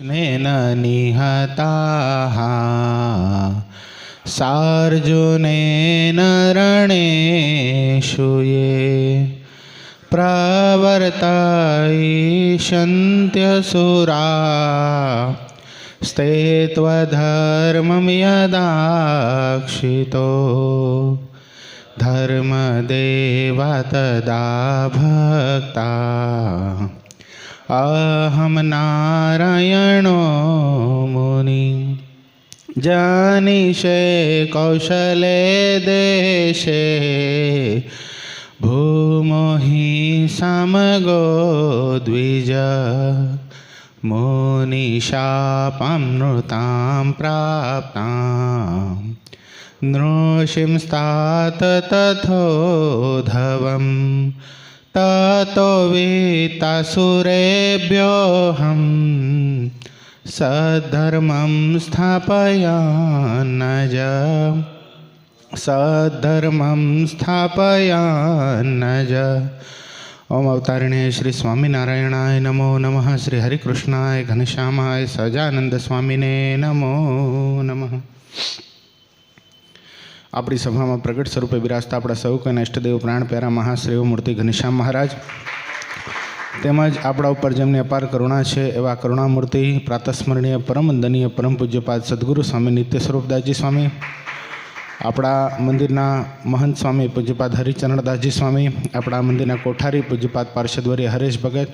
स्नेन निहताः सार्जुनेन रणेषु ये प्रवर्तयिष्यन्त्यसुरा स्ते त्वधर्मं यदाक्षितो धर्मदेव तदा भक्ता अहम नारायणो मुनि जानीषे कौशले देशे भूमो हि समगो द्विज मुनिशापामृतां प्राप्तां नृसिंस्तात तथोधवम् ततो वीतासुरेभ्योऽहं सद्धर्मं स्थापयान्नज ओम अवतारिणे श्री स्वामीनारायणाय नमो नमः। श्री हरिकृष्णाय घनश्यामाय सजानंद स्वामीने नमो नमः। अपनी सभा में प्रगट स्वरूपे विराजता अपना सौ कोईना इष्टदेव प्राण प्यारा महाश्रेव मूर्ति घनश्याम महाराज તેમજ આપણા ઉપર જેમની અપાર કરુણા છે એવા કરુણામૂર્તિ પ્રાતસ્મરણીય પરમ વંદનીય પરમ પૂજ્યપાદ સદગુરુ સ્વામી નિત્ય સ્વરૂપદાસજી સ્વામી, આપણા મંદિરના મહંત સ્વામી પૂજ્યપાદ હરિચરણદાસજી સ્વામી, આપણા મંદિરના કોઠારી પૂજ્યપાદ પાર્ષદવર્ય હરેશ ભગત,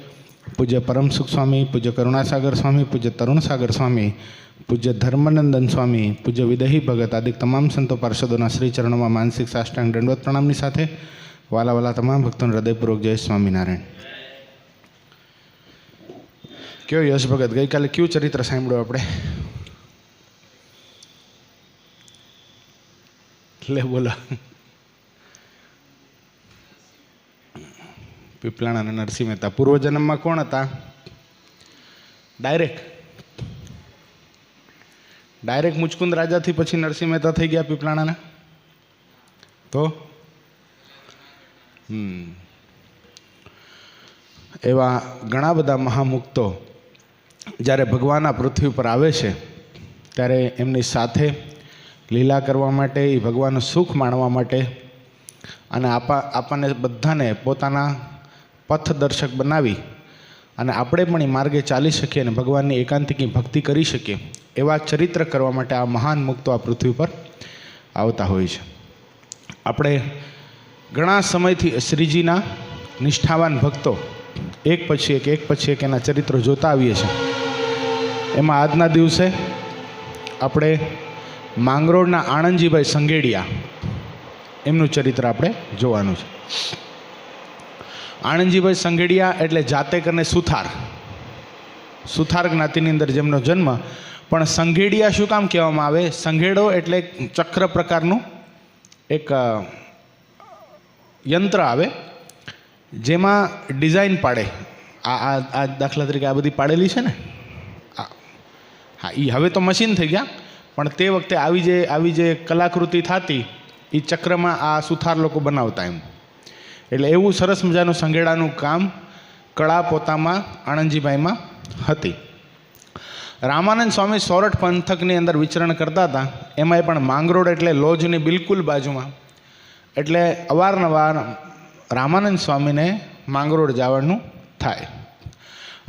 પૂજ્ય પરમસુખ સ્વામી, પૂજ્ય કરુણાસાગર સ્વામી, પૂજ્ય તરુણસાગર સ્વામી, પૂજ્ય ધર્મનંદન સ્વામી, પૂજ્ય વિદેહી ભગત આદિ તમામ સંતો પાર્ષદોના શ્રી ચરણોમાં માનસિક સાષ્ટાંગ દંડવત પ્રણામની સાથે વાલા વાલા તમામ ભક્તોને હૃદયપૂર્વક જય સ્વામિનારાયણ। क्यों यश भगत गई काले क्यों चरित्र सांभळ्यो आपणे? ले बोला। पीपलाणा ने नरसिंह मेहता पूर्वजन्म में कोण हता? डायरेक्ट मुचकुंद राजा थी पछी नरसिंह मेहता थई गया पीपलाणा ना तो एवा घणा बधा महामुक्तो જ્યારે ભગવાન આ પૃથ્વી પર આવે છે ત્યારે એમની સાથે લીલા કરવા માટે, એ ભગવાનનું સુખ માણવા માટે અને આપણને બધાને પોતાના પથદર્શક બનાવી અને આપણે પણ એ માર્ગે ચાલી શકીએ અને ભગવાનની એકાંતિકી ભક્તિ કરી શકીએ એવા ચરિત્ર કરવા માટે આ મહાન મુક્તો આ પૃથ્વી પર આવતા હોય છે। આપણે ઘણા સમયથી શ્રીજીના નિષ્ઠાવાન ભક્તો એક પછી એક એના ચરિત્રો જોતા આવીએ છીએ। એમાં આજના દિવસે આપણે માંગરોળના આણંદજીભાઈ સંઘેડિયા એમનું ચરિત્ર આપણે જોવાનું છે। આણંદજીભાઈ સંઘેડિયા એટલે જાતે કરીને સુથાર જ્ઞાતિની અંદર જેમનો જન્મ, પણ સંઘેડિયા શું કામ કહેવામાં આવે? સંઘેડો એટલે ચક્ર પ્રકારનું એક યંત્ર આવે જેમાં ડિઝાઇન પાડે। આ દાખલા તરીકે આ બધી પાડેલી છે ને, હા એ હવે તો મશીન થઈ ગયા, પણ તે વખતે આવી જે કલાકૃતિ થતી એ ચક્રમાં આ સુથાર લોકો બનાવતા એમ। એટલે એવું સરસ મજાનું સંઘેડાનું કામ કળા પોતામાં આણંદજીભાઈમાં હતી। રામાનંદ સ્વામી સોરઠ પંથકની અંદર વિચરણ કરતા હતા, એમાંય પણ માંગરોળ એટલે લોજની બિલકુલ બાજુમાં, એટલે અવારનવાર રામાનંદ સ્વામીને માંગરોળ જવાનું થાય।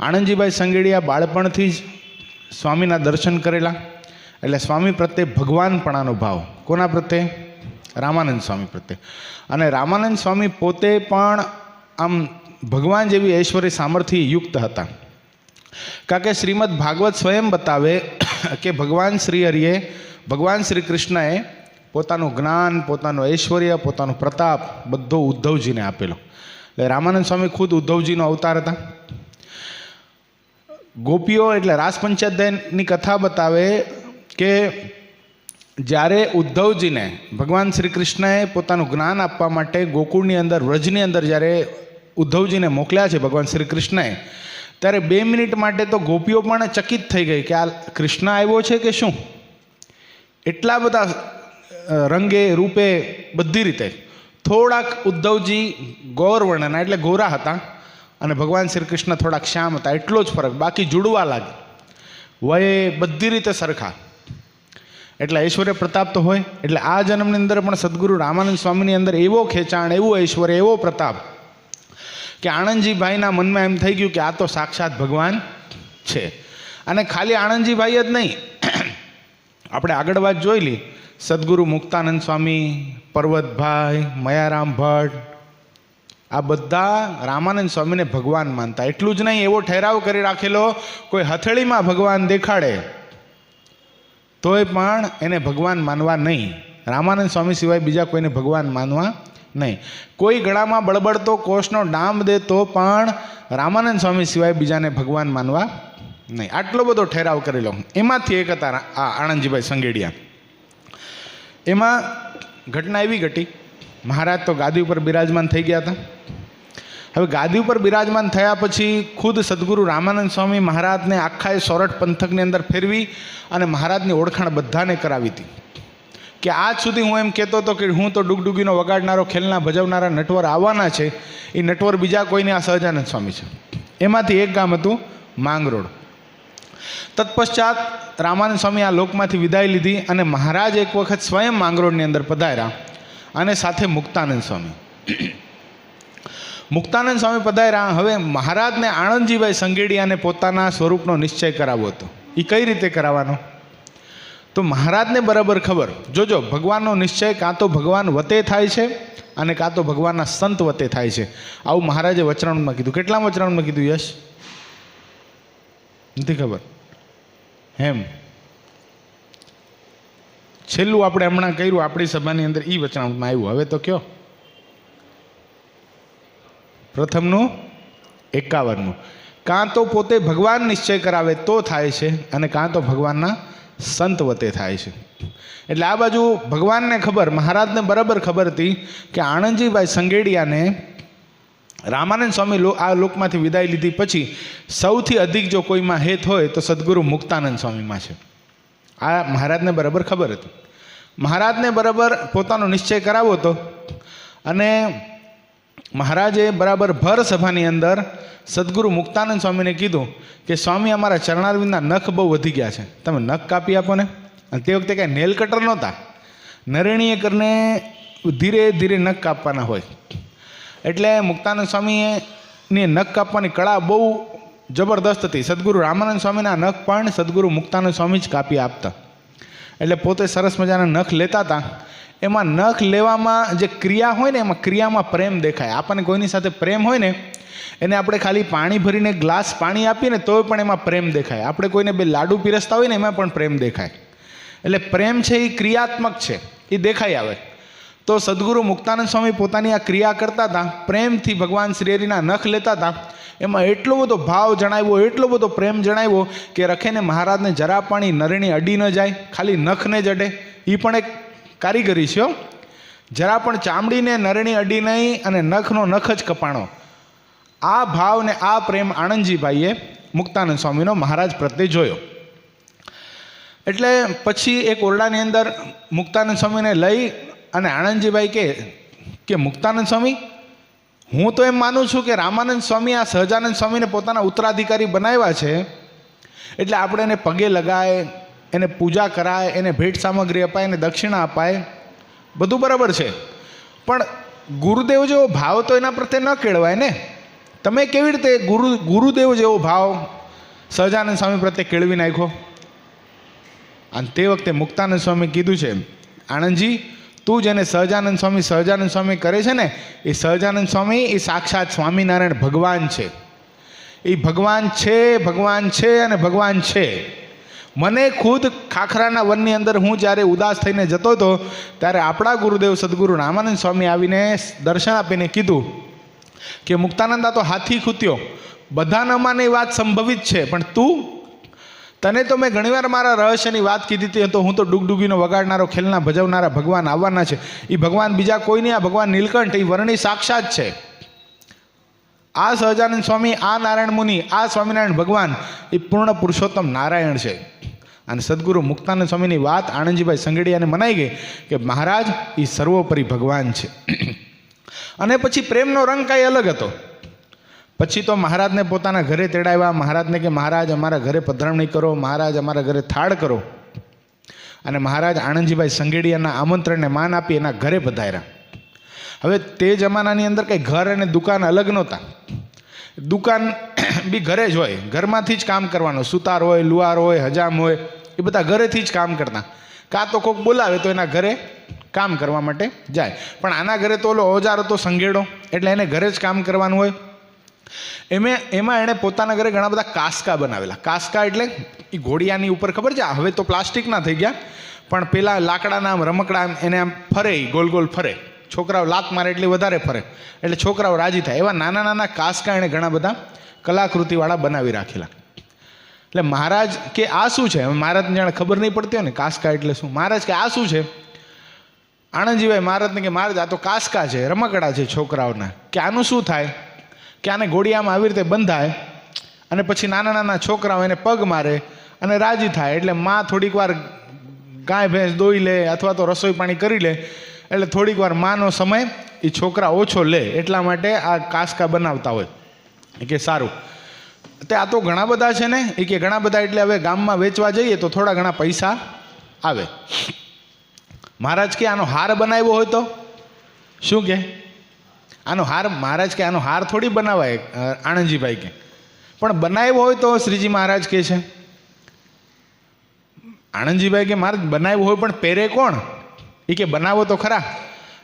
આણંદજીભાઈ સંઘેડિયા બાળપણથી જ સ્વામીના દર્શન કરેલા, એટલે સ્વામી પ્રત્યે ભગવાનપણાનો ભાવ, કોના પ્રત્યે? રામાનંદ સ્વામી પ્રત્યે। અને રામાનંદ સ્વામી પોતે પણ આમ ભગવાન જેવી ઐશ્વર્ય સામર્થ્ય યુક્ત હતા, કારણ કે શ્રીમદ ભાગવત સ્વયં બતાવે કે ભગવાન શ્રી હરિએ, ભગવાન શ્રી કૃષ્ણએ પોતાનું જ્ઞાન, પોતાનું ઐશ્વર્ય, પોતાનો પ્રતાપ બધો ઉદ્ધવજીને આપેલો। એટલે રામાનંદ સ્વામી ખુદ ઉદ્ધવજીનો અવતાર હતા। ગોપીઓ એટલે રાસ પંચાધ્યાયની કથા બતાવે કે જ્યારે ઉદ્ધવજીને ભગવાન શ્રી કૃષ્ણએ પોતાનું જ્ઞાન આપવા માટે ગોકુળની અંદર, વ્રજની અંદર જ્યારે ઉદ્ધવજીને મોકલ્યા છે ભગવાન શ્રી કૃષ્ણએ, ત્યારે 2 મિનિટ માટે તો ગોપીઓ પણ ચકિત થઈ ગઈ કે આ કૃષ્ણ આવ્યો છે કે શું। એટલા બધા રંગે રૂપે બધી રીતે થોડાક ઉદ્ધવજી ગૌર વર્ણના એટલે ગોરા હતા અને ભગવાન શ્રી કૃષ્ણ થોડાક શ્યામ હતા, એટલો જ ફરક, બાકી જુડવા લાગે। વયે બધી રીતે સરખા, એટલે ઐશ્વર્ય પ્રતાપ તો હોય. એટલે આ જન્મની અંદર પણ સદગુરુ રામાનંદ સ્વામીની અંદર એવો ખેંચાણ, એવું ઐશ્વર્ય, એવો પ્રતાપ કે આણંદજીભાઈના મનમાં એમ થઈ ગયું કે આ તો સાક્ષાત ભગવાન છે. અને ખાલી આણંદજીભાઈ જ નહીં, આપણે આગળ વાત જોઈ લી, સદગુરુ મુક્તાનંદ સ્વામી, પર્વતભાઈ, મયારામ ભટ્ટ, આ બધા રામાનંદ સ્વામીને ભગવાન માનતા. એટલું જ નહીં, એવો ઠેરાવ કરી રાખેલો, કોઈ હથેળીમાં ભગવાન દેખાડે તોય પણ એને ભગવાન માનવા નહીં. રામાનંદ સ્વામી સિવાય બીજા કોઈને ભગવાન માનવા નહીં. કોઈ ગળામાં બળબડતો કોષનો ડામ દે તો પણ રામાનંદ સ્વામી સિવાય બીજાને ભગવાન માનવા નહીં. આટલો બધો ઠેરાવ કરેલો. એમાંથી એક હતા આ આણંદજીભાઈ સંગેડિયા. એમાં ઘટના એવી ઘટી, મહારાજ તો ગાદી ઉપર બિરાજમાન થઈ ગયા હતા. હવે ગાદી ઉપર બિરાજમાન થયા પછી ખુદ સદગુરુ રામાનંદ સ્વામી મહારાજને આખા સોરઠ પંથકની અંદર ફેરવી અને મહારાજની ઓળખાણ બધાને કરાવી હતી. કે આજ સુધી હું એમ કહેતો હતો કે હું તો ડુગડુગીનો વગાડનારો, ખેલના ભજવનારા નટવર આવવાના છે, એ નટવર બીજા કોઈને આ સહજાનંદ સ્વામી છે. એમાંથી એક ગામ હતું માંગરોળ. તત્પશ્ચાત રામાનંદ સ્વામી આ લોકમાંથી વિદાય લીધી અને મહારાજ એક વખત સ્વયં માંગરોળની અંદર પધાર્યા અને સાથે મુક્તાનંદ સ્વામી. મુક્તાનંદ સ્વામી પધાર્યા. હવે મહારાજને આણંદજીભાઈ સંગેડિયાને પોતાના સ્વરૂપનો નિશ્ચય કરાવવો હતો. એ કઈ રીતે કરાવવાનો? તો મહારાજને બરાબર ખબર, જોજો, ભગવાનનો નિશ્ચય કાં તો ભગવાન વતે થાય છે અને કાં તો ભગવાનના સંત વતે થાય છે. આવું મહારાજે વચરાણુમાં કીધું. કેટલા વચરાણુમાં કીધું યશ? નથી ખબર. એમ છેલ્લું આપણે હમણાં કર્યું આપણી સભાની અંદર એ વચનામૃતમાં આવ્યું. હવે તો કયો? પ્રથમનું 51. કાં તો પોતે ભગવાન નિશ્ચય કરાવે તો થાય છે અને કાં તો ભગવાનના સંત વતે થાય છે. એટલે આ બાજુ ભગવાનને ખબર, મહારાજને બરાબર ખબર હતી કે આણંદજીભાઈ સંગેડિયાને રામાનંદ સ્વામી આ લોકમાંથી વિદાય લીધી પછી સૌથી અધિક જો કોઈમાં હેત હોય તો સદગુરુ મુક્તાનંદ સ્વામીમાં છે. આ મહારાજને બરાબર ખબર હતી. મહારાજને બરાબર પોતાનો નિશ્ચય કરાવો હતો અને મહારાજે બરાબર ભર સભાની અંદર સદગુરુ મુક્તાનંદ સ્વામીને કીધું કે સ્વામી, અમારા ચરણારવિંદના નખ બહુ વધી ગયા છે, તમે નખ કાપી આપો ને. અને તે વખતે કાંઈ નેલ કટર નહોતા, નરેણીએ કરીને ધીરે ધીરે નખ કાપવાના હોય. એટલે મુક્તાનંદ સ્વામીની નખ કાપવાની કળા બહુ જબરદસ્ત હતી. સદગુરુ રામાનંદ સ્વામીના નખ પણ સદગુરુ મુક્તાનંદ સ્વામી જ કાપી આપતા. એટલે પોતે સરસ મજાના નખ લેતા હતા. એમાં નખ લેવામાં જે ક્રિયા હોય ને, એમાં ક્રિયામાં પ્રેમ દેખાય. આપણને કોઈની સાથે પ્રેમ હોય ને, એને આપણે ખાલી પાણી ભરીને ગ્લાસ પાણી આપીએ ને તોય પણ એમાં પ્રેમ દેખાય. આપણે કોઈને બે લાડુ પીરસતા હોય ને એમાં પણ પ્રેમ દેખાય. એટલે પ્રેમ છે એ ક્રિયાત્મક છે, એ દેખાઈ આવે. તો સદગુરુ મુક્તાનંદ સ્વામી પોતાની આ ક્રિયા કરતા હતા, પ્રેમથી ભગવાન શ્રી હરિના નખ લેતા હતા. એમાં એટલો બધો ભાવ જણાવ્યો, એટલો બધો પ્રેમ જણાવ્યો કે રખેને મહારાજને જરા પાણી નરેણી અડી ન જાય, ખાલી નખને જ અડે. એ પણ એક કારીગરી છે. જરા પણ ચામડીને નરેણી અડી નહીં અને નખનો નખ જ કપાણો. આ ભાવ ને આ પ્રેમ આણંદજીભાઈએ મુક્તાનંદ સ્વામીનો મહારાજ પ્રત્યે જોયો. એટલે પછી એક ઓરડાની અંદર મુક્તાનંદ સ્વામીને લઈ અને આણંદજીભાઈ કે મુક્તાનંદ સ્વામી, હું તો એમ માનું છું કે રામાનંદ સ્વામી આ સહજાનંદ સ્વામીને પોતાના ઉત્તરાધિકારી બનાવ્યા છે, એટલે આપણે એને પગે લગાય, એને પૂજા કરાય, એને ભેટ સામગ્રી અપાય, એને દક્ષિણા અપાય, બધું બરાબર છે. પણ ગુરુદેવ જેવો ભાવ તો એના પ્રત્યે ન કેળવાય ને. તમે કેવી રીતે ગુરુદેવ જેવો ભાવ સહજાનંદ સ્વામી પ્રત્યે કેળવી નાખ્યો? અને તે વખતે મુક્તાનંદ સ્વામી કીધું છે, આણંદજી, તું જેને સહજાનંદ સ્વામી કરે છે ને, એ સહજાનંદ સ્વામી એ સાક્ષાત સ્વામિનારાયણ ભગવાન છે. એ ભગવાન છે, ભગવાન છે અને ભગવાન છે. મને ખુદ ખાખરાના વનની અંદર હું જ્યારે ઉદાસ થઈને જતો હતો ત્યારે આપણા ગુરુદેવ સદગુરુ રામાનંદ સ્વામી આવીને દર્શન આપીને કીધું કે મુક્તાનંદ, આ તો હાથી ખૂત્યો, બધાનામાં એ વાત સંભવિત છે, પણ તને તો મેં ઘણીવાર મારા રહસ્યની વાત કીધી હતી, તો હું તો ડુગડુગીનો વગાડનારો, ખેલના ભજવનારા ભગવાન આવવાના છે. એ ભગવાન બીજા કોઈ નહીં, આ ભગવાન નીલકંઠ, એ વર્ણી સાક્ષાત છે. આ સહજાનંદ સ્વામી, આ નારાયણ મુનિ, આ સ્વામિનારાયણ ભગવાન એ પૂર્ણ પુરુષોત્તમ નારાયણ છે. અને સદગુરુ મુક્તાનંદ સ્વામીની વાત આણંદજીભાઈ સંગેડિયાને મનાઈ ગઈ કે મહારાજ એ સર્વોપરી ભગવાન છે. અને પછી પ્રેમનો રંગ કાંઈ અલગ હતો. પછી તો મહારાજને પોતાના ઘરે તેડાવ્યા. મહારાજને કે મહારાજ અમારા ઘરે પધરામણી કરો, મહારાજ અમારા ઘરે થાળ કરો. અને મહારાજ આણંદજીભાઈ સંઘેડિયાના આમંત્રણને માન આપી એના ઘરે પધાર્યા. હવે તે જમાનાની અંદર કંઈ ઘર અને દુકાન અલગ નહોતા. દુકાન બી ઘરે જ હોય, ઘરમાંથી જ કામ કરવાનું. સુતાર હોય, લુહાર હોય, હજામ હોય, એ બધા ઘરેથી જ કામ કરતા. કાં તો કોઈક બોલાવે તો એના ઘરે કામ કરવા માટે જાય. પણ આના ઘરે તો ઓલો ઓજાર હતો સંઘેડો, એટલે એને ઘરે જ કામ કરવાનું હોય. એમાં એણે પોતાના ઘરે ઘણા બધા કાસ્કા બનાવેલા. કાસ્કા એટલે એ ઘોડિયાની ઉપર ખબર છે, હવે તો પ્લાસ્ટિકના થઈ ગયા, પણ પેલા લાકડાના આમ રમકડા એને આમ ફરે, ગોલ ગોલ ફરે. છોકરાઓ લાત મારે એટલે વધારે ફરે, એટલે છોકરાઓ રાજી થાય. એવા નાના નાના કાસ્કા એણે ઘણા બધા કલાકૃતિવાળા બનાવી રાખેલા. એટલે મહારાજ કે આ શું છે? મહારાજને જાણે ખબર નહીં પડતી હોય ને કાસ્કા એટલે શું. મહારાજ કે આ શું છે? આણંદજીભાઈ મહારાજને કે મહારાજ આ તો કાસ્કા છે, રમકડા છે છોકરાઓના. કે આનું શું થાય? કે આને ઘોડિયામાં આવી રીતે બંધાય અને પછી નાના નાના છોકરાઓ એને પગ મારે અને રાજી થાય. એટલે માં થોડીક વાર ગાય ભેંસ દોઈ લે અથવા તો રસોઈ પાણી કરી લે, એટલે થોડીક વાર માનો સમય એ છોકરા ઓછો લે, એટલા માટે આ કાસ્કા બનાવતા હોય. એ કે સારું. તે આ તો ઘણા બધા છે ને, એ કે ઘણા બધા એટલે હવે ગામમાં વેચવા જઈએ તો થોડા ઘણા પૈસા આવે. મહારાજ કે આનો હાર બનાવ્યો હોય તો શું કે? આનો હાર, મહારાજ કે આનો હાર થોડી બનાવાય. આણંદજીભાઈ કે પણ બનાવ્યો હોય તો શ્રીજી મહારાજ કે છે. આણંદજીભાઈ કે મહારાજ બનાવ્યો હોય પણ પહેરે કોણ? એ કે બનાવો તો ખરા.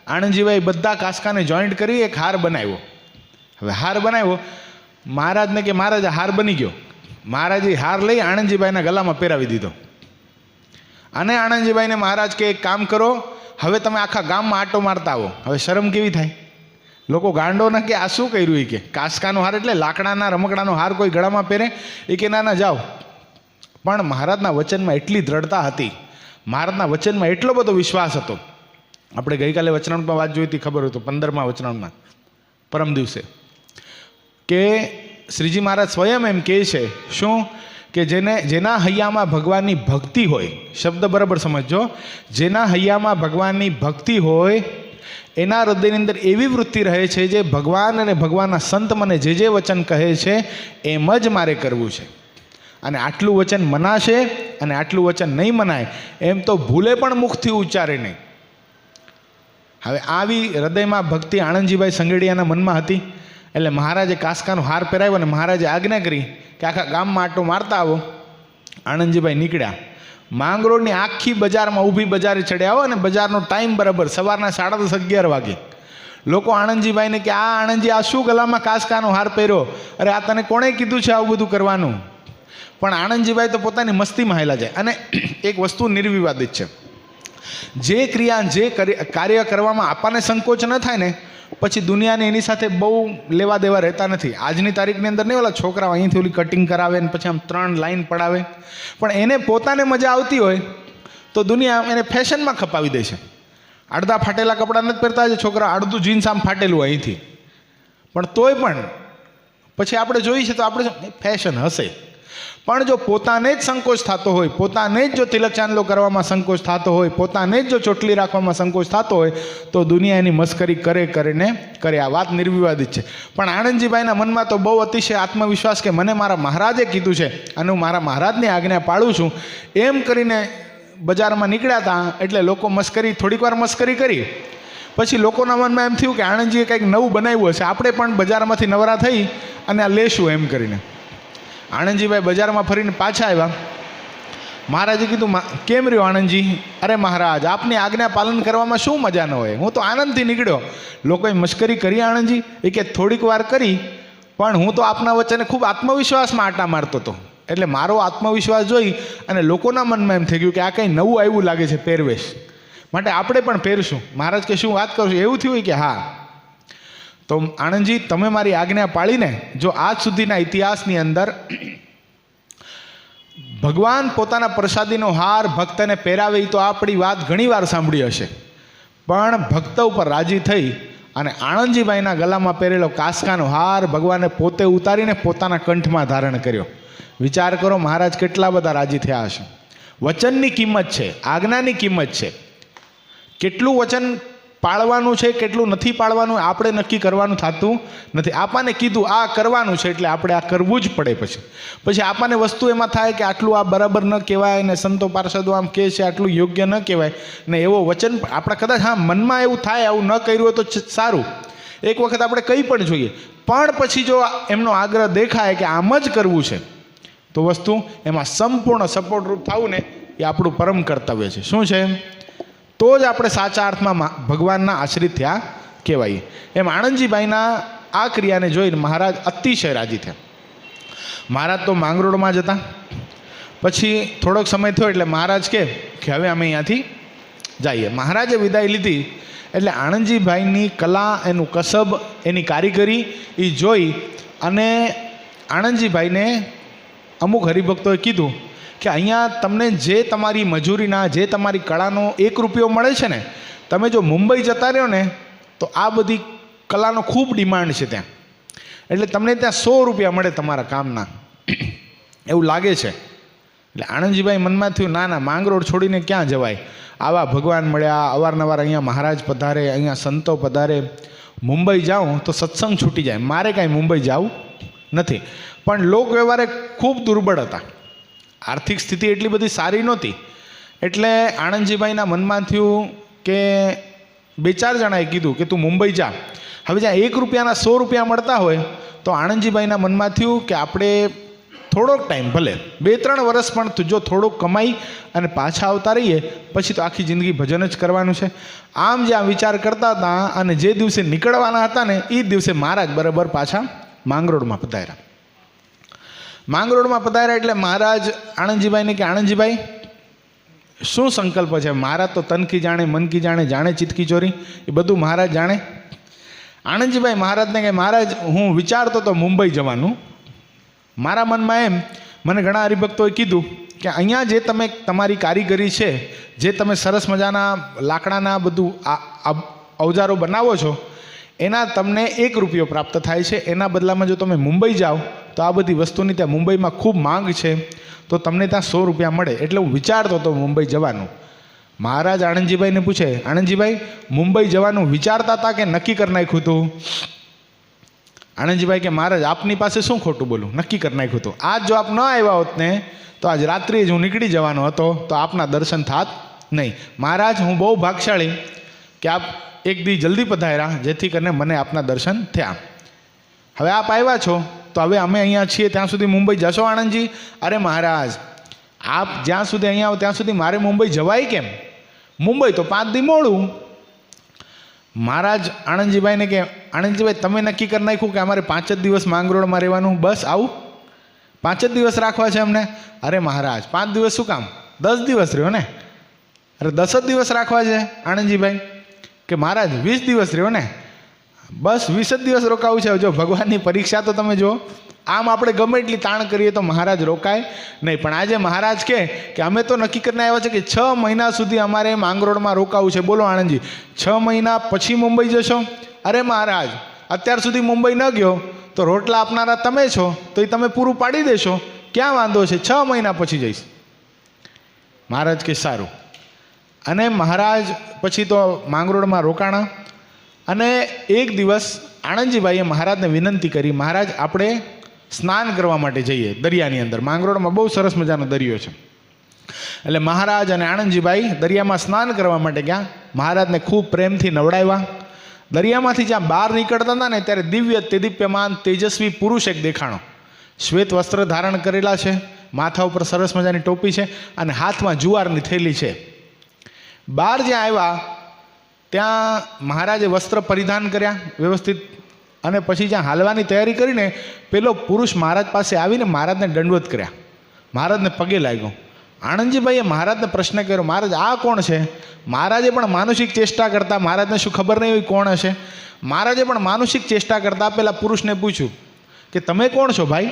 આણંદજીભાઈ બધા કાસ્કાને જોઈન્ટ કરી એક હાર બનાવ્યો. હવે હાર બનાવ્યો, મહારાજને કે મહારાજ હાર બની ગયો. મહારાજે હાર લઈ આણંદજીભાઈના ગલામાં પહેરાવી દીધો. અને આણંદજીભાઈને મહારાજ કે એક કામ કરો, હવે તમે આખા ગામમાં આટો મારતા આવો. હવે શરમ કેવી થાય? લોકો ગાંડો ના કે આ શું કર્યું? એ કે કાસ્કાનો હાર એટલે લાકડાના રમકડાનો હાર કોઈ ગળામાં પહેરે? એ કે ના ના જાઓ. પણ મહારાજના વચનમાં એટલી દ્રઢતા હતી, મહારાજના વચનમાં એટલો બધો વિશ્વાસ હતો. આપણે ગઈકાલે વચનામૃતમાં વાત જોઈ હતી, ખબર હોય તો 15મા વચનામૃતમાં પરમ દિવસે, કે શ્રીજી મહારાજ સ્વયં એમ કહે છે શું? કે જેના હૈયામાં ભગવાનની ભક્તિ હોય, શબ્દ બરાબર સમજો, જેના હૈયામાં ભગવાનની ભક્તિ હોય એના હૃદયની અંદર એવી વૃત્તિ રહે છે જે ભગવાન અને ભગવાનના સંત મને જે વચન કહે છે એમ જ મારે કરવું છે. અને આટલું વચન મનાશે અને આટલું વચન નહીં મનાય એમ તો ભૂલે પણ મુખથી ઉચ્ચારે નહીં. હવે આવી હૃદયમાં ભક્તિ આણંદજીભાઈ સંઘેડિયાના મનમાં હતી. એટલે મહારાજે કાસ્કાનો હાર પહેરાવ્યો અને મહારાજે આજ્ઞા કરી કે આખા ગામમાં આટો મારતા આવો. આણંદજીભાઈ નીકળ્યા. માંગરોળની આખી બજારમાં ઊભી બજારે ચડ્યા હો, અને બજારનો ટાઈમ બરાબર સવારના 10:30-11 વાગે. લોકો આણંદજીભાઈને કે આ આણંદજી આ શું ગલામાં કાસ્કાનો હાર પહેર્યો? અરે આ તને કોણે કીધું છે આવું બધું કરવાનું? પણ આણંદજીભાઈ તો પોતાની મસ્તીમાં હાલ્યા જાય. અને એક વસ્તુ નિર્વિવાદિત છે, જે ક્રિયા જે કાર્ય કરવામાં આપણને સંકોચ ન થાય ને, પછી દુનિયાને એની સાથે બહુ લેવા દેવા રહેતા નથી. આજની તારીખની અંદર નહીં ઓલા છોકરાઓ અહીંથી ઓલી કટિંગ કરાવે ને પછી આમ 3 લાઈન પડાવે, પણ એને પોતાને મજા આવતી હોય તો દુનિયા એને ફેશનમાં ખપાવી દે છે. અડધા ફાટેલા કપડાં નથી પહેરતા છે છોકરા, અડધું જીન્સ આમ ફાટેલું અહીંથી, પણ તોય પણ પછી આપણે જોઈએ છે તો આપણે ફેશન હશે. પણ જો પોતાને જ સંકોચ થતો હોય, પોતાને જ જો તિલક ચાંદલો કરવામાં સંકોચ થતો હોય, પોતાને જ જો ચોટલી રાખવામાં સંકોચ થતો હોય તો દુનિયા એની મસ્કરી કરે. આ વાત નિર્વિવાદિત છે. પણ આણંદજીભાઈના મનમાં તો બહુ અતિશય આત્મવિશ્વાસ કે મને મારા મહારાજે કીધું છે અને હું મારા મહારાજની આજ્ઞા પાળું છું, એમ કરીને બજારમાં નીકળ્યા હતા. એટલે લોકો થોડીક વાર મસ્કરી કરી. પછી લોકોના મનમાં એમ થયું કે આણંદજીએ કંઈક નવું બનાવ્યું હશે, આપણે પણ બજારમાંથી નવરા થઈ અને આ લેશું એમ કરીને. આણંદજીભાઈ બજારમાં ફરીને પાછા આવ્યા. મહારાજે કીધું કેમ રહ્યો આણંદજી? અરે મહારાજ આપની આજ્ઞા પાલન કરવામાં શું મજા ન હોય, હું તો આનંદથી નીકળ્યો. લોકોએ મશ્કરી કરી આણંદજી? એ કે થોડીક વાર કરી, પણ હું તો આપના વચ્ચે ખૂબ આત્મવિશ્વાસમાં આટા મારતો હતો. એટલે મારો આત્મવિશ્વાસ જોઈ અને લોકોના મનમાં એમ થઈ ગયું કે આ કંઈ નવું આવ્યું લાગે છે પહેરવેશ, માટે આપણે પણ પહેરશું. મહારાજ કે શું વાત કરું છું? એવું થયું કે હા. તો આણંદજી તમે મારી આજ્ઞા પાળીને જો આજ સુધીના ઇતિહાસની અંદર ભગવાન પોતાના પ્રસાદીનો હાર ભક્તને પહેરાવે તો આપણી વાત ઘણીવાર સાંભળી હશે, પણ ભક્ત ઉપર રાજી થઈ અને આણંદજીભાઈના ગલામાં પહેરેલો કાસ્કાનો હાર ભગવાને પોતે ઉતારીને પોતાના કંઠમાં ધારણ કર્યો. વિચાર કરો મહારાજ કેટલા બધા રાજી થયા હશે. વચનની કિંમત છે, આજ્ઞાની કિંમત છે. કેટલું વચન પાળવાનું છે કેટલું નથી પાળવાનું આપણે નક્કી કરવાનું થતું નથી. આપણને કીધું આ કરવાનું છે એટલે આપણે આ કરવું જ પડે. પછી આપણને વસ્તુ એમાં થાય કે આટલું આ બરાબર ન કહેવાય ને સંતો પાર્ષદો આમ કહે છે આટલું યોગ્ય ન કહેવાય ને એવો વચન આપણે કદાચ હા મનમાં એવું થાય આવું ન કર્યું હોય તો સારું, એક વખત આપણે કહી પણ જોઈએ. પણ પછી જો એમનો આગ્રહ દેખાય કે આમ જ કરવું છે તો વસ્તુ એમાં સંપૂર્ણ સપોર્ટરૂપ થવું ને એ આપણું પરમ કર્તવ્ય છે. શું છે? તો જ આપણે સાચા અર્થમાં ભગવાનના આશ્રિત થયા કહેવાય. એમ આણંદજીભાઈના આ ક્રિયાને જોઈને મહારાજ અતિશય રાજી થયા. મહારાજ તો માંગરોળમાં જ હતા. પછી થોડોક સમય થયો એટલે મહારાજ કે હવે અમે અહીંયાથી જઈએ. મહારાજે વિદાય લીધી એટલે આણંદજીભાઈની કલા, એનું કસબ, એની કારીગરી એ જોઈ અને આણંદજીભાઈને અમુક હરિભક્તોએ કીધું કે અહીંયા તમને જે તમારી મજૂરીના, જે તમારી કળાનો 1 રૂપિયો મળે છે ને, તમે જો મુંબઈ જતા રહ્યો ને તો આ બધી કલાનો ખૂબ ડિમાન્ડ છે ત્યાં. એટલે તમને ત્યાં 100 રૂપિયા મળે તમારા કામના એવું લાગે છે. એટલે આણંદજીભાઈ મનમાં થયું ના ના, માંગરોળ છોડીને ક્યાં જવાય, આવા ભગવાન મળ્યા, અવારનવાર અહીંયા મહારાજ પધારે, અહીંયા સંતો પધારે, મુંબઈ જાઉં તો સત્સંગ છૂટી જાય, મારે કાંઈ મુંબઈ જવું નથી. પણ લોક વ્યવહારે ખૂબ દુર્બળ હતા, આર્થિક સ્થિતિ એટલી બધી સારી નહોતી. એટલે આણંદજીભાઈના મનમાં થયું કે 2-4 જણાએ કીધું કે તું મુંબઈ જા. હવે જ્યાં 1 રૂપિયાના 100 રૂપિયા મળતા હોય તો આણંદજીભાઈના મનમાં થયું કે આપણે થોડોક ટાઈમ, ભલે 2-3 વર્ષ પણ જો થોડુંક કમાઈ અને પાછા આવતા રહીએ પછી તો આખી જિંદગી ભજન જ કરવાનું છે. આમ જ્યાં વિચાર કરતા હતા અને જે દિવસે નીકળવાના હતા ને એ દિવસે મહારાજ બરાબર પાછા માંગરોળમાં પધાર્યા. માંગરોળમાં પધાર્યા એટલે મહારાજ આણંદજીભાઈને કે આણંદજીભાઈ શું સંકલ્પ છે? મહારાજ તો તન કી જાણે, મન કી જાણે, જાણે ચિત્ત કી ચોરી, એ બધું મહારાજ જાણે. આણંદજીભાઈ મહારાજને કહે મહારાજ હું વિચારતો તો મુંબઈ જવાનું. મારા મનમાં એમ, મને ઘણા હરિભક્તોએ કીધું કે અહીંયા જે તમે તમારી કારીગરી છે, જે તમે સરસ મજાના લાકડાના બધું અવજારો બનાવો છો એના તમને 1 રૂપિયો પ્રાપ્ત થાય છે. એના બદલામાં જો તમે મુંબઈ જાઓ તો આ બધી વસ્તુની ત્યાં મુંબઈમાં ખૂબ માંગ છે તો તમને ત્યાં 100 રૂપિયા મળે. એટલે હું વિચારતો હતો મુંબઈ જવાનું. મહારાજ આણંદજીભાઈને પૂછે આણંદજીભાઈ મુંબઈ જવાનું વિચારતા હતા કે નક્કી કરી નાખ્યું હતું? આણંદજીભાઈ કે મહારાજ આપની પાસે શું ખોટું બોલું, નક્કી કરી નાખ્યું હતું. આજ જો આપ ન આવ્યા હોત ને તો આજ રાત્રિએ જ હું નીકળી જવાનો હતો તો આપના દર્શન થાત નહીં. મહારાજ હું બહુ ભાગશાળી કે આપ એક દી જલ્દી પધાર્યા જેથી કરીને મને આપના દર્શન થયા. હવે આપ આવ્યા છો તો હવે અમે અહીંયા છીએ ત્યાં સુધી મુંબઈ જશો આણંદજી? અરે મહારાજ આપ જ્યાં સુધી અહીંયા આવો ત્યાં સુધી મારે મુંબઈ જવાય કેમ? મુંબઈ તો 5 દી મોડું. મહારાજ આણંદજીભાઈને કે આણંદજીભાઈ તમે નક્કી કરી નાખ્યું કે અમારે 5 જ દિવસ માંગરોળમાં રહેવાનું, બસ આવું 5 જ દિવસ રાખવા છે અમને? અરે મહારાજ 5 દિવસ શું કામ, 10 દિવસ રહ્યો ને. અરે 10 જ દિવસ રાખવા છે આણંદજીભાઈ? કે મહારાજ 20 દિવસ રહ્યો ને. બસ 20 જ દિવસ રોકાવું છે. જો ભગવાનની પરીક્ષા તો તમે જુઓ, આમ આપણે ગમે એટલી તાણ કરીએ તો મહારાજ રોકાય નહીં. પણ આજે મહારાજ કે અમે તો નક્કી કરીને આવ્યા છે કે 6 મહિના સુધી અમારે માંગરોળમાં રોકાવું છે. બોલો આણંદજી 6 મહિના પછી મુંબઈ જશો? અરે મહારાજ અત્યાર સુધી મુંબઈ ન ગયો તો રોટલા આપનારા તમે છો તો એ તમે પૂરું પાડી દેશો, ક્યાં વાંધો છે, 6 મહિના પછી જઈશ. મહારાજ કે સારું. અને મહારાજ પછી તો માંગરોળમાં રોકાણા. અને એક દિવસ આણંદજીભાઈએ મહારાજને વિનંતી કરી મહારાજ આપણે સ્નાન કરવા માટે જઈએ દરિયાની અંદર. માંગરોળમાં બહુ સરસ મજાનો દરિયો છે. એટલે મહારાજ અને આણંદજીભાઈ દરિયામાં સ્નાન કરવા માટે ગયા. મહારાજને ખૂબ પ્રેમથી નવડાવ્યા. દરિયામાંથી જ્યાં બહાર નીકળતા હતા ને ત્યારે દિવ્ય તેદીપ્યમાન તેજસ્વી પુરુષ એક દેખાણો. શ્વેત વસ્ત્ર ધારણ કરેલા છે, માથા ઉપર સરસ મજાની ટોપી છે અને હાથમાં જુવારની થેલી છે. બહાર જ્યાં આવ્યા ત્યાં મહારાજે વસ્ત્ર પરિધાન કર્યા વ્યવસ્થિત અને પછી જ્યાં હાલવાની તૈયારી કરીને પેલો પુરુષ મહારાજ પાસે આવીને મહારાજને દંડવત કર્યા, મહારાજને પગે લાગ્યો. આણંદજીભાઈએ મહારાજને પ્રશ્ન કર્યો મહારાજ આ કોણ છે? મહારાજે પણ માનુષિક ચેષ્ટા કરતા, મહારાજને શું ખબર નહીં હોય કોણ હશે, મહારાજે પણ માનુષિક ચેષ્ટા કરતા પેલા પુરુષને પૂછ્યું કે તમે કોણ છો ભાઈ?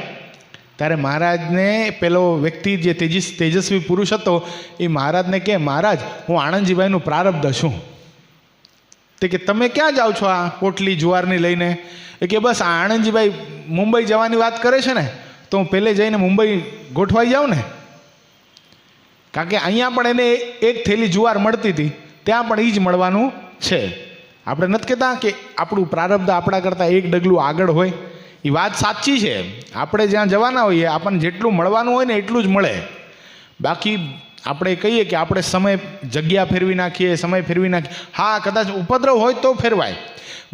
ત્યારે મહારાજને પેલો વ્યક્તિ જે તેજસ્વી પુરુષ હતો એ મહારાજને કહે મહારાજ હું આણંદજીભાઈનું પ્રારબ્ધ છું. તે કે તમે ક્યાં જાઓ છો આ પોટલી જુવારની લઈને? એ કે બસ આ આણંદજીભાઈ મુંબઈ જવાની વાત કરે છે ને તો હું પહેલે જઈને મુંબઈ ગોઠવાઈ જાઉં ને. કારણ કે અહીંયા પણ એને એક થેલી જુવાર મળતી હતી, ત્યાં પણ એ જ મળવાનું છે. આપણે નથી કહેતા કે આપણું પ્રારબ્ધ આપણા કરતાં એક ડગલું આગળ હોય. એ વાત સાચી છે. આપણે જ્યાં જવાના હોઈએ આપણને જેટલું મળવાનું હોય ને એટલું જ મળે. બાકી આપણે કહીએ કે આપણે સમય જગ્યા ફેરવી નાખીએ, સમય ફેરવી નાખીએ. હા, કદાચ ઉપદ્રવ હોય તો ફેરવાય.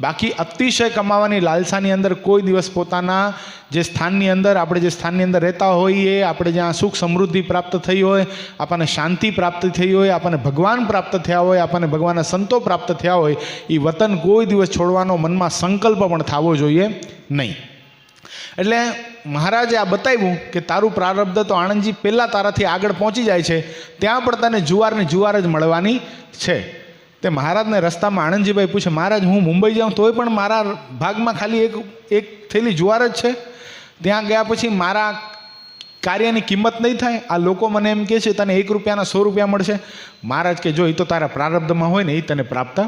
બાકી અતિશય કમાવાની લાલસાની અંદર કોઈ દિવસ પોતાના જે સ્થાનની અંદર, આપણે જે સ્થાનની અંદર રહેતા હોઈએ, આપણે જ્યાં સુખ સમૃદ્ધિ પ્રાપ્ત થઈ હોય, આપણને શાંતિ પ્રાપ્ત થઈ હોય, આપણને ભગવાન પ્રાપ્ત થયા હોય, આપણને ભગવાનના સંતો પ્રાપ્ત થયા હોય, એ વતન કોઈ દિવસ છોડવાનો મનમાં સંકલ્પ પણ થવો જોઈએ નહીં. એટલે મહારાજે આ બતાવ્યું કે તારું પ્રારબ્ધ તો આણંદજી પહેલાં તારાથી આગળ પહોંચી જાય છે, ત્યાં પણ તને જુવારની જુવાર જ મળવાની છે. તે મહારાજને રસ્તામાં આણંદજીભાઈ પૂછે, મહારાજ હું મુંબઈ જાઉં તોય પણ મારા ભાગમાં ખાલી એક થેલી જુવાર જ છે, ત્યાં ગયા પછી મારા કાર્યની કિંમત નહીં થાય? આ લોકો મને એમ કહે છે તને 1 રૂપિયાના 100 રૂપિયા મળશે. મહારાજ કે જો એ તો તારા પ્રારબ્ધમાં હોય ને એ તને પ્રાપ્ત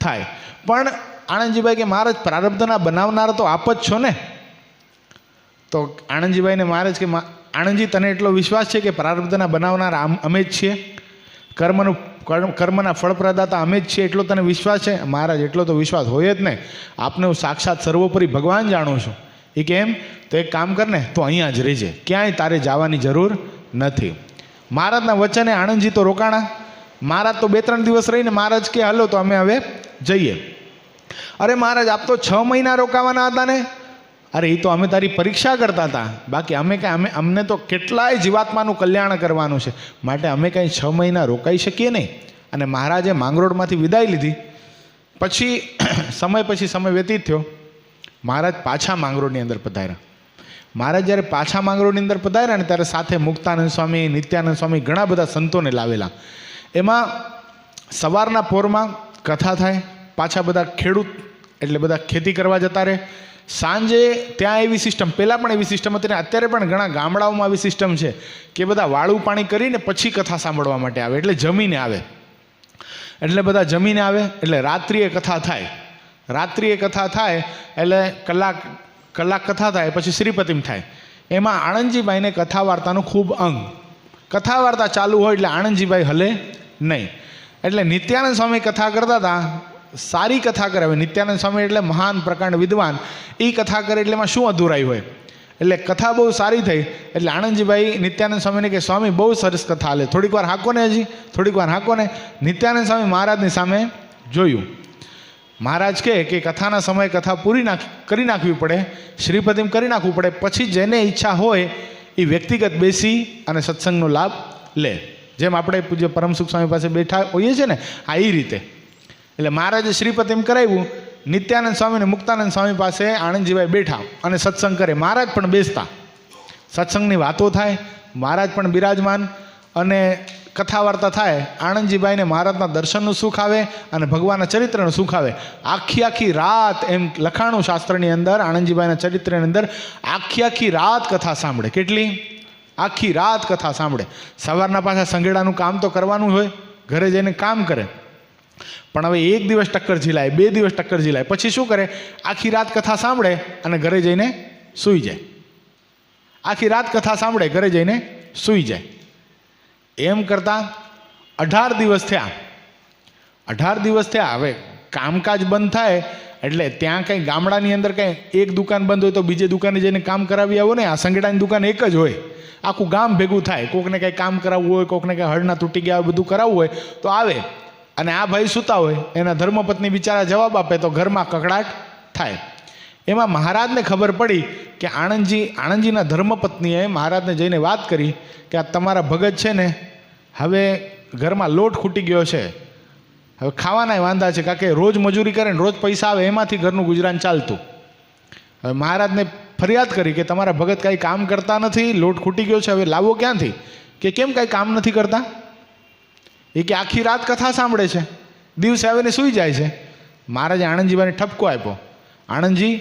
થાય. પણ આણંદજીભાઈ કે મહારાજ પ્રારબ્ધના બનાવનાર તો આપ જ છો ને. તો આણંદજીભાઈને મહારાજ કે આણંદજી તને એટલો વિશ્વાસ છે કે પ્રારબ્ધના બનાવનાર અમે જ છીએ, કર્મના ફળ પ્રદાતા અમે જ છીએ, એટલો તને વિશ્વાસ છે? મહારાજ એટલો તો વિશ્વાસ હોય જ ને, આપને હું સાક્ષાત સર્વોપરી ભગવાન જાણું છું. એ કેમ? તો એક કામ કર ને, તો અહીંયા જ રહેજે, ક્યાંય તારે જવાની જરૂર નથી. મહારાજના વચને આણંદજી તો રોકાણા. મહારાજ તો 2-3 દિવસ રહીને મહારાજ કે હાલો તો અમે હવે જઈએ. અરે મહારાજ આપ તો 6 મહિના રોકાવાના હતા ને. અરે એ તો અમે તારી પરીક્ષા કરતા હતા, બાકી અમે કાંઈ અમને તો કેટલાય જીવાત્માનું કલ્યાણ કરવાનું છે, માટે અમે કાંઈ 6 મહિના રોકાઈ શકીએ નહીં. અને મહારાજે માંગરોળમાંથી વિદાય લીધી. પછી સમય વ્યતીત થયો. મહારાજ પાછા માંગરોળની અંદર પધાર્યા. મહારાજ જ્યારે પાછા માંગરોળની અંદર પધાર્યા ને ત્યારે સાથે મુક્તાનંદ સ્વામી, નિત્યાનંદ સ્વામી, ઘણા બધા સંતોને લાવેલા. એમાં સવારના પોરમાં કથા થાય, પાછા બધા ખેડૂત એટલે બધા ખેતી કરવા જતા રહે. સાંજે ત્યાં એવી સિસ્ટમ, પહેલાં પણ એવી સિસ્ટમ હતી ને અત્યારે પણ ઘણા ગામડાઓમાં આવી સિસ્ટમ છે કે બધા વાળું પાણી કરીને પછી કથા સાંભળવા માટે આવે, એટલે જમીને આવે. એટલે બધા જમીને આવે એટલે રાત્રિએ કથા થાય. રાત્રિએ કથા થાય એટલે કલાક કથા થાય, પછી શ્રીપતિમ થાય. એમાં આણંદજીભાઈને કથા વાર્તાનું ખૂબ અંગ. કથા વાર્તા ચાલુ હોય એટલે આણંદજીભાઈ હલે નહીં. એટલે નિત્યાનંદ સ્વામી કથા કરતા હતા, સારી કથા કરે. હવે નિત્યાનંદ સ્વામી એટલે મહાન પ્રકાંડ વિદ્વાન, એ કથા કરે એટલે એમાં શું અધૂરાઈ હોય? એટલે કથા બહુ સારી થઈ. એટલે આણંદજીભાઈ નિત્યાનંદ સ્વામીને કે સ્વામી બહુ સરસ કથા હાલે, થોડીક વાર હાંકો ને, હજી થોડીક વાર હાંકો ને. નિત્યાનંદ સ્વામી મહારાજની સામે જોયું. મહારાજ કહે કે કથાના સમયે કથા કરી નાખવી પડે, શ્રીપતિમ કરી નાખવું પડે, પછી જેને ઈચ્છા હોય એ વ્યક્તિગત બેસી અને સત્સંગનો લાભ લે. જેમ આપણે પૂજ્ય પરમસુખ સ્વામી પાસે બેઠા હોઈએ છીએ ને, આ એ રીતે. એટલે મહારાજે શ્રીપતિમ કરાવ્યું. નિત્યાનંદ સ્વામી અને મુક્તાનંદ સ્વામી પાસે આણંદજીભાઈ બેઠા અને સત્સંગ કરે. મહારાજ પણ બેસતા, સત્સંગની વાતો થાય, મહારાજ પણ બિરાજમાન અને કથા વાર્તા થાય. આણંદજીભાઈને મહારાજના દર્શનનું સુખ આવે અને ભગવાનના ચરિત્રનું સુખ આવે. આખી રાત એમ લખાણું શાસ્ત્રની અંદર, આણંદજીભાઈના ચરિત્રની અંદર આખી રાત કથા સાંભળે. કેટલી? આખી રાત કથા સાંભળે. સવારના પાછા સંઘેડાનું કામ તો કરવાનું હોય, ઘરે જઈને કામ કરે. પણ હવે 1 દિવસ ટક્કર ઝીલાય, 2 દિવસ ટક્કર ઝીલાય, પછી શું કરે? આખી રાત કથા સાંભળે અને ઘરે જઈને સૂઈ જાય. આખી રાત કથા સાંભળે, ઘરે જઈને સૂઈ જાય. એમ કરતાં 18 દિવસ થયા. 18 દિવસ થયા. હવે કામકાજ બંધ થાય એટલે ત્યાં કંઈ ગામડાની અંદર કંઈ એક દુકાન બંધ હોય તો બીજે દુકાને જઈને કામ કરાવી આવો ને. આ સંગેડાની દુકાન એક જ હોય, આખું ગામ ભેગું થાય. કોકને કંઈ કામ કરાવવું હોય, કોકને કંઈ હળના તૂટી ગયા હોય, બધું કરાવવું હોય તો આવે. અને આ ભાઈ સૂતા હોય, એના ધર્મપત્ની બિચારા જવાબ આપે તો ઘરમાં કકડાટ થાય. એમાં મહારાજને ખબર પડી કે આણંદજીના ધર્મપત્નીએ મહારાજને જઈને વાત કરી કે આ તમારા ભગત છે ને, હવે ઘરમાં લોટ ખૂટી ગયો છે, હવે ખાવાના વાંધા છે, કારણ કે રોજ મજૂરી કરે ને રોજ પૈસા આવે, એમાંથી ઘરનું ગુજરાન ચાલતું. હવે મહારાજને ફરિયાદ કરી કે તમારા ભગત કાંઈ કામ કરતા નથી, લોટ ખૂટી ગયો છે, હવે લાવો ક્યાંથી? કે કેમ કાંઈ કામ નથી કરતા? એ કે આખી રાત કથા સાંભળે છે, દિવસે આવીને સૂઈ જાય છે. મહારાજે આણંદજીભાઈને ઠપકો આપ્યો. આણંદજી,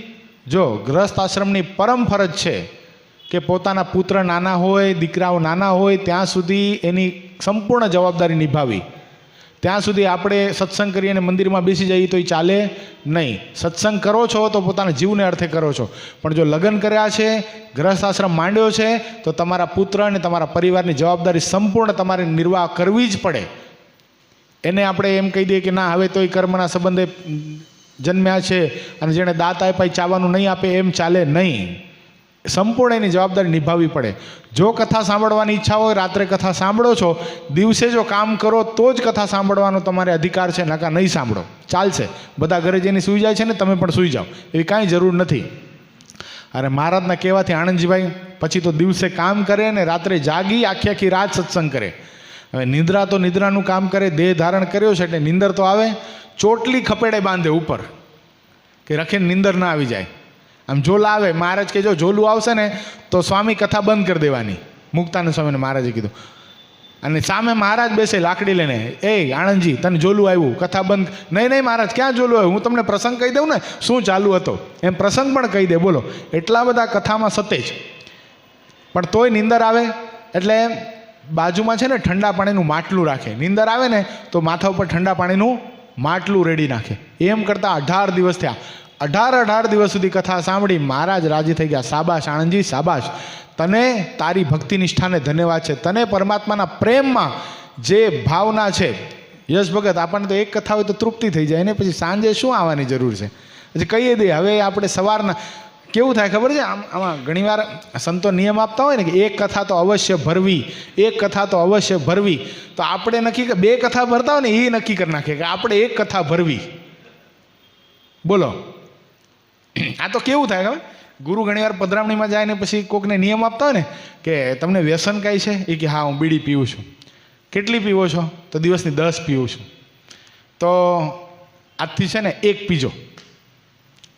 જો ગ્રસ્ત આશ્રમની પરમ ફરજ છે કે પોતાના પુત્ર નાના હોય, દીકરાઓ નાના હોય ત્યાં સુધી એની સંપૂર્ણ જવાબદારી નિભાવી. ત્યાં સુધી આપણે સત્સંગ કરીને મંદિરમાં બેસી જઈએ તો એ ચાલે નહીં. સત્સંગ કરો છો તો પોતાના જીવને અર્થે કરો છો, પણ જો લગ્ન કર્યા છે, ગ્રસ્ત આશ્રમ માંડ્યો છે, તો તમારા પુત્ર અને તમારા પરિવારની જવાબદારી સંપૂર્ણ તમારે નિર્વાહ કરવી જ પડે. એને આપણે એમ કહી દઈએ કે ના હવે તો એ કર્મના સંબંધે જન્મ્યા છે અને જેણે દાંત આપ્યા એ ચાવવાનું નહીં આપે, એમ ચાલે નહીં. સંપૂર્ણ એની જવાબદારી નિભાવવી પડે. જો કથા સાંભળવાની ઈચ્છા હોય, રાત્રે કથા સાંભળો છો, દિવસે જો કામ કરો તો જ કથા સાંભળવાનો તમારે અધિકાર છે, નકા નહીં સાંભળો ચાલશે. બધા ઘરે જઈને સૂઈ જાય છે ને, તમે પણ સૂઈ જાઓ, એવી કાંઈ જરૂર નથી. અને મહારાજના કહેવાથી આણંદજીભાઈ પછી તો દિવસે કામ કરે ને રાત્રે જાગી આખી આખી રાત સત્સંગ કરે. હવે નિદ્રા તો નિદ્રાનું કામ કરે, દેહ ધારણ કર્યો છે એટલે નિંદર તો આવે. ચોટલી ખપેડે બાંધે ઉપર કે રખીને નિંદર ના આવી જાય. આમ ઝોલા આવે, મહારાજ કે જો ઝોલું આવશે ને તો સ્વામી કથા બંધ કરી દેવાની, મુક્તાનંદ સ્વામીને મહારાજે કીધું. અને સામે મહારાજ બેસે લાકડી લઈને, એ આણંદજી તને ઝોલું આવ્યું, કથા બંધ. નહીં નહીં મહારાજ ક્યાં ઝોલું આવ્યું, હું તમને પ્રસંગ કહી દઉં ને શું ચાલુ હતો, એમ પ્રસંગ પણ કહી દે. બોલો એટલા બધા કથામાં સતેજ, પણ તોય નિંદર આવે એટલે બાજુમાં છે ને ઠંડા પાણીનું માટલું રાખે. નિંદર આવે ને તો માથા ઉપર ઠંડા પાણીનું માટલું રેડી નાખે. એમ કરતાં 18 દિવસ થયા. 18 દિવસ સુધી કથા સાંભળી મહારાજ રાજી થઈ ગયા. સાબાશ આણંદજી સાબાશ, તને તારી ભક્તિ નિષ્ઠાને ધન્યવાદ છે, તને પરમાત્માના પ્રેમમાં જે ભાવના છે. યશ ભગત આપણને તો એક કથા હોય તો તૃપ્તિ થઈ જાય, એને પછી સાંજે શું આવવાની જરૂર છે. પછી કહીએ દઈએ હવે આપણે સવારના કેવું થાય ખબર છે, આમાં ઘણીવાર સંતો નિયમ આપતા હોય ને કે એક કથા તો અવશ્ય ભરવી, એક કથા તો અવશ્ય ભરવી. તો આપણે નક્કી 2 કથા ભરતા હોય ને એ નક્કી કરી નાખીએ કે આપણે એક કથા ભરવી. બોલો આ તો કેવું થાય ખબર, ગુરુ ઘણીવાર પધરામણીમાં જાય ને પછી કોકને નિયમ આપતા હોય ને કે તમને વ્યસન કાંઈ છે, એ કે હા હું બીડી પીવું છું. કેટલી પીવો છો, તો દિવસની 10 પીવું છું. તો આજથી છે ને 1 પીજો.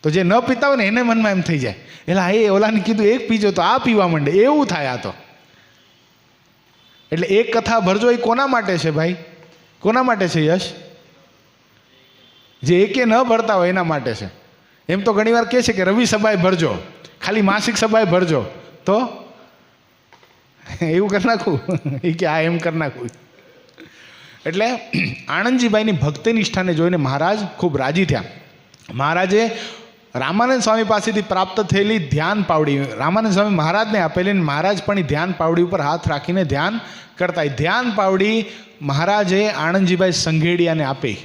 તો જે ન પીતા હોય ને એને મનમાં એમ થઈ જાય, એટલે એ ઓલાને કીધું 1 પીજો તો આ પીવા માંડે, એવું થાય આ તો. એટલે એક કથા ભરજો એ કોના માટે છે ભાઈ, કોના માટે છે યશ? જે એકે ન ભરતા હોય એના માટે છે. એમ તો ઘણીવાર કહે છે કે રવિ સભાએ ભરજો, ખાલી માસિક સભાએ ભરજો, તો એવું કરી નાખું એ કે હા એમ કરી નાખું. એટલે આણંદજીભાઈની ભક્તિ નિષ્ઠાને જોઈને મહારાજ ખૂબ રાજી થયા. મહારાજે રામાનંદ સ્વામી પાસેથી પ્રાપ્ત થયેલી ધ્યાન પાવડી રામાનંદ સ્વામી મહારાજને આપેલી, મહારાજ પણ ધ્યાન પાવડી ઉપર હાથ રાખીને ધ્યાન કરતા. ધ્યાન પાવડી મહારાજે આણંદજીભાઈ સંઘેડિયાને આપી.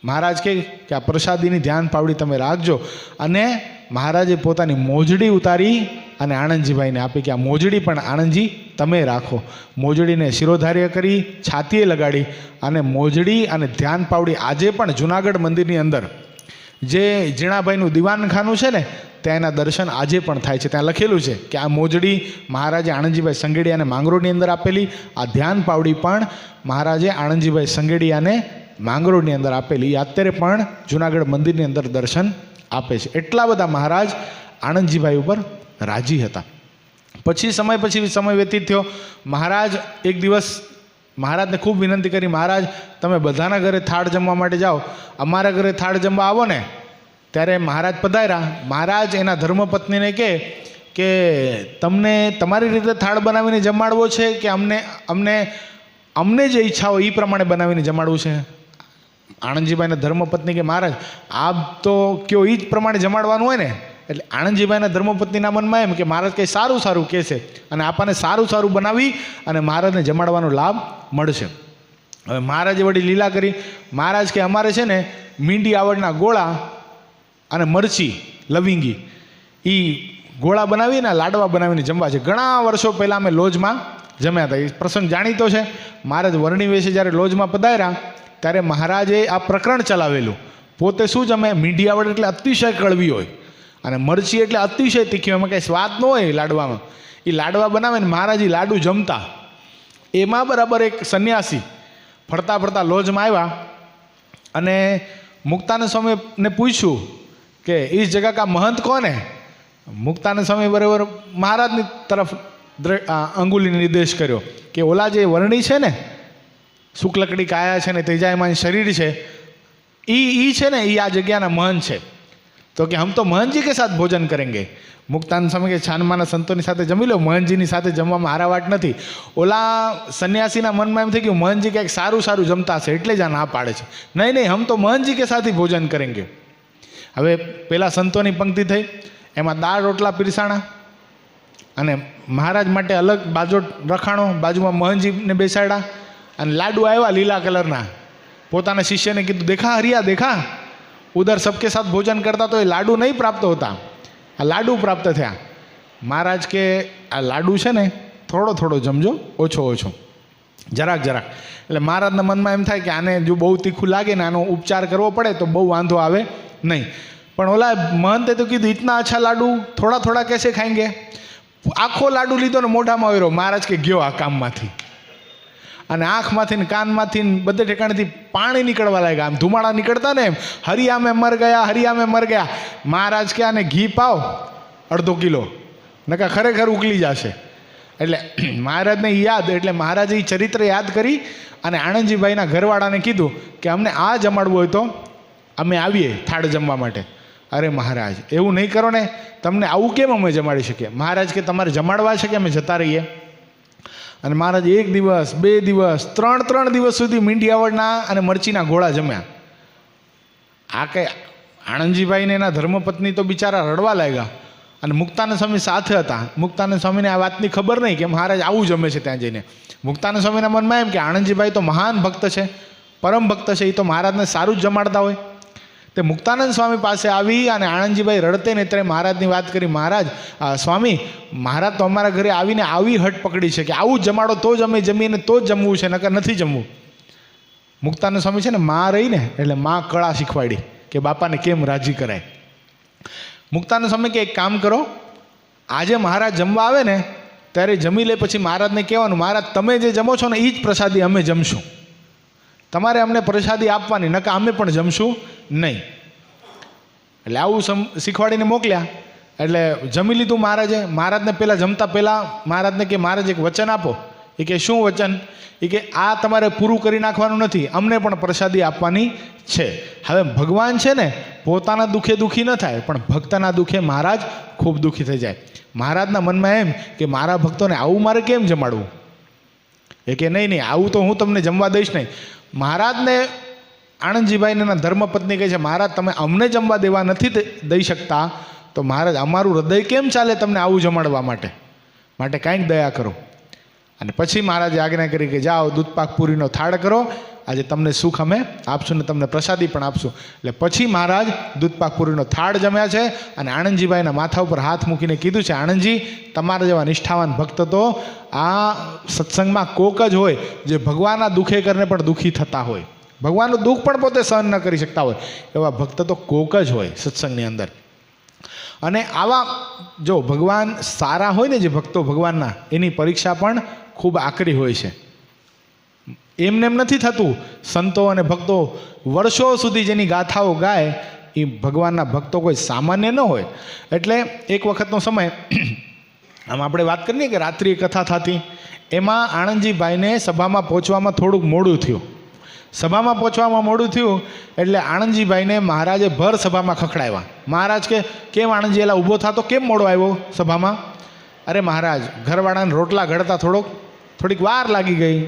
મહારાજ કે આ પ્રસાદીની ધ્યાન પાવડી તમે રાખજો. અને મહારાજે પોતાની મોજડી ઉતારી અને આણંદજીભાઈને આપી કે આ મોજડી પણ આણંદજી તમે રાખો. મોજડીને શિરોધાર્ય કરી, છાતીએ લગાડી, અને મોજડી અને ધ્યાન પાવડી આજે પણ જુનાગઢ મંદિરની અંદર જે જીણાભાઈનું દીવાનખાનું છે ને ત્યાં એના દર્શન આજે પણ થાય છે. ત્યાં લખેલું છે કે આ મોજડી મહારાજે આણંદજીભાઈ સંઘેડિયાને માંગરોળની અંદર આપેલી, આ ધ્યાન પાવડી પણ મહારાજે આણંદજીભાઈ સંઘેડિયાને માંગરોળની અંદર આપેલી. અત્યારે પણ જુનાગઢ મંદિરની અંદર દર્શન આપે છે. એટલા બધા મહારાજ આણંદજીભાઈ ઉપર રાજી હતા. પછી સમય વ્યતીત થયો. મહારાજ એક દિવસ મહારાજને ખૂબ વિનંતી કરી, મહારાજ તમે બધાના ઘરે થાળ જમવા માટે જાઓ, અમારા ઘરે થાળ જમવા આવો ને. ત્યારે મહારાજ પધાર્યા. મહારાજ એના ધર્મપત્નીને કહે કે તમને તમારી રીતે થાળ બનાવીને જમાડવો છે કે અમને જે ઈચ્છા હોય એ પ્રમાણે બનાવીને જમાડવું છે. આણંદજીભાઈના ધર્મપત્ની કે મહારાજ આપ તો કયો એ જ પ્રમાણે જમાડવાનું હોય ને. એટલે આણંદજીભાઈના ધર્મપત્નીના મનમાં એમ કે મહારાજ કંઈ સારું સારું કહેશે અને આપણને સારું સારું બનાવી અને મહારાજને જમાડવાનો લાભ મળશે. હવે મહારાજે વળી લીલા કરી. મહારાજ કે અમારે છે ને મીંડી આવડના ગોળા અને મરચી લવિંગી એ ગોળા બનાવીને લાડવા બનાવીને જમવા છે. ઘણા વર્ષો પહેલાં અમે લોજમાં જમ્યા હતા. એ પ્રસંગ જાણીતો છે. મહારાજ વર્ણી વેશે જ્યારે લોજમાં પધાર્યા ત્યારે મહારાજે આ પ્રકરણ ચલાવેલું. પોતે શું જમે, મીંડી આવડ એટલે અતિશય કડવી હોય અને મરચી એટલે અતિશય તીખી, એમાં કંઈ સ્વાદ ન હોય લાડવામાં. એ લાડવા બનાવે ને મહારાજ એ લાડુ જમતા. એમાં બરાબર એક સંન્યાસી ફરતા ફરતા લોજમાં આવ્યા અને મુક્તાનંદ સ્વામીને પૂછ્યું કે એ જગા કા મહંત કોને. મુક્તાનંદ સ્વામી બરાબર મહારાજની તરફ અંગુલી નિર્દેશ કર્યો કે ઓલા જે વર્ણી છે ને, શુક્લકડી કાયા છે ને તેજાયમાન શરીર છે, એ છે ને એ આ જગ્યાના મહંત છે. તો કે હમ તો महंतजी के साथ भोजन करेंगे. मुक्तानंद स्वामी के छानमाना संतोनी સાથે જમી લો, महंतजीની સાથે જમવામાં હારાવાટ નથી. ઓલા સંન્યાસીના મનમાં એમ થઈ ગયું महंतजी કંઈક સારું સારું જમતા હશે એટલે જ આ ના પાડે છે. નહીં હમ તો महंतजी के साथ ही भोजन करेंगे. હવે પેલા સંતોની પંક્તિ થઈ, એમાં દાળ રોટલા પીરસાણા અને મહારાજ માટે અલગ બાજોટ રખાણો, બાજુમાં महंतजीને બેસાડ્યા અને લાડુ આવ્યા લીલા કલરના. પોતાના શિષ્યને કીધું, દેખા હરિયા દેખા, ઉધર સબકે સાથ ભોજન કરતા તો એ લાડુ નહીં પ્રાપ્ત હોતા, આ લાડુ પ્રાપ્ત થયા. મહારાજ કે આ લાડુ છે ને થોડો થોડો જમજો, ઓછો ઓછો, જરાક જરાક. એટલે મહારાજના મનમાં એમ થાય કે આને જો બહુ તીખું લાગે ને આનો ઉપચાર કરવો પડે તો બહુ વાંધો આવે નહીં. પણ ઓલા મહંતે તો કીધું, ઇતના અચ્છા લાડુ થોડા થોડા કેસે ખાएंगे. આખો લાડુ લીધો ને મોઢામાં આવ્યો. મહારાજ કે ગયો આ કામમાંથી. અને આંખમાંથી ને કાનમાંથી ને બધે ઠેકાણેથી પાણી નીકળવા લાગ્યા. આમ ધુમાડા નીકળતા ને એમ, હરિયા મેં મર ગયા, હરિયા મેં મર ગયા. મહારાજ કે આને ઘી પાવ અડધો કિલો, નકા ખરેખર ઉકલી જશે. એટલે મહારાજને યાદ, એટલે મહારાજે એ ચરિત્ર યાદ કરી અને આણંદજીભાઈના ઘરવાળાને કીધું કે અમને આ જમાડવું હોય તો અમે આવીએ થાળ જમવા માટે. અરે મહારાજ એવું નહીં કરો ને, તમને આવું કેમ અમે જમાડી શકીએ? મહારાજ કે તમારે જમાડવા છે કે અમે જતા રહીએ? અને મહારાજ 1 દિવસ 2 દિવસ 3 દિવસ સુધી મીંઢિયાવળના અને મરચીના ગોળા જમ્યા. આ કંઈ આણંદજીભાઈને એના ધર્મપત્ની તો બિચારા રડવા લાગ્યા. અને મુક્તાનંદ સ્વામી સાથે હતા. મુક્તાનંદ સ્વામીને આ વાતની ખબર નહીં કે મહારાજ આવું જમે છે ત્યાં જઈને. મુક્તાનંદ સ્વામીના મનમાં એમ કે આણંદજીભાઈ તો મહાન ભક્ત છે, પરમ ભક્ત છે, એ તો મહારાજને સારું જ જમાડતા હોય. તે મુક્તાનંદ સ્વામી પાસે આવી અને આણંદજીભાઈ રડતે ને ત્યારે મહારાજની વાત કરી. મહારાજ સ્વામી, મહારાજ તો અમારા ઘરે આવીને આવી હટ પકડી છે કે આવું જ જમાડો તો જ અમે જમીએ ને તો જ જમવું છે, નકર નથી જમવું. મુક્તાનંદ સ્વામી છે ને માં રહીને એટલે માં કળા શીખવાડી કે બાપાને કેમ રાજી કરાય. મુક્તાનંદ સ્વામી કે એક કામ કરો, આજે મહારાજ જમવા આવે ને ત્યારે જમી લે, પછી મહારાજને કહેવાનું, મહારાજ તમે જે જમો છો ને એ જ પ્રસાદી અમે જમશું, તમારે અમને પ્રસાદી આપવાની, નકા અમે પણ જમશું નહીં. એટલે આવું શીખવાડીને મોકલ્યા. એટલે જમી લીધું મહારાજે. મહારાજને પહેલાં જમતા પહેલાં મહારાજને કે મહારાજ એક વચન આપો. એ કે શું વચન? એ કે આ તમારે પૂરું કરી નાખવાનું નથી, અમને પણ પ્રસાદી આપવાની છે. હવે ભગવાન છે ને પોતાના દુઃખે દુઃખી ન થાય, પણ ભક્તના દુઃખે મહારાજ ખૂબ દુઃખી થઈ જાય. મહારાજના મનમાં એમ કે મારા ભક્તોને આવું મારે કેમ જમાડવું? એ કે નહીં નહીં, આવું તો હું તમને જમવા દઈશ નહીં. મહારાજને આણંદજીભાઈને એના ધર્મપત્ની કહે છે, મહારાજ તમે અમને જમવા દેવા નથી દઈ શકતા તો મહારાજ અમારું હૃદય કેમ ચાલે તમને આવું જમાડવા માટે? માટે કાંઈક દયા કરો. અને પછી મહારાજે આજ્ઞા કરી કે જાઓ દૂધપાક પૂરીનો થાળ કરો, આજે તમને સુખ અમે આપશું ને તમને પ્રસાદી પણ આપશું. એટલે પછી મહારાજ દૂધપાક પૂરીનો થાળ જમ્યા છે અને આણંદજીભાઈના માથા ઉપર હાથ મૂકીને કીધું છે, આણંદજી તમારા જેવા નિષ્ઠાવાન ભક્ત તો આ સત્સંગમાં કોક જ હોય જે ભગવાનના દુઃખે કરીને પણ દુઃખી થતા હોય, ભગવાનનું દુઃખ પણ પોતે સહન ન કરી શકતા હોય, એવા ભક્ત તો કોક જ હોય સત્સંગની અંદર. અને આવા જો ભગવાન સારા હોય ને જે ભક્તો ભગવાનના, એની પરીક્ષા પણ ખૂબ આકરી હોય છે. એમને એમ નથી થતું. સંતો અને ભક્તો વર્ષો સુધી જેની ગાથાઓ ગાય એ ભગવાનના ભક્તો કોઈ સામાન્ય ન હોય. એટલે એક વખતનો સમય આમ આપણે વાત કરીએ કે રાત્રિ કથા થતી, એમાં આણંદજીભાઈને સભામાં પહોંચવામાં થોડુંક મોડું થયું. સભામાં પહોંચવામાં મોડું થયું એટલે આણંદજીભાઈને મહારાજે ભર સભામાં ખખડાવ્યા. મહારાજ કે કેમ આણંદજી એલા ઊભો થતો કેમ મોડો આવ્યો સભામાં? અરે મહારાજ ઘરવાળાને રોટલા ઘડતા થોડીક વાર લાગી ગઈ,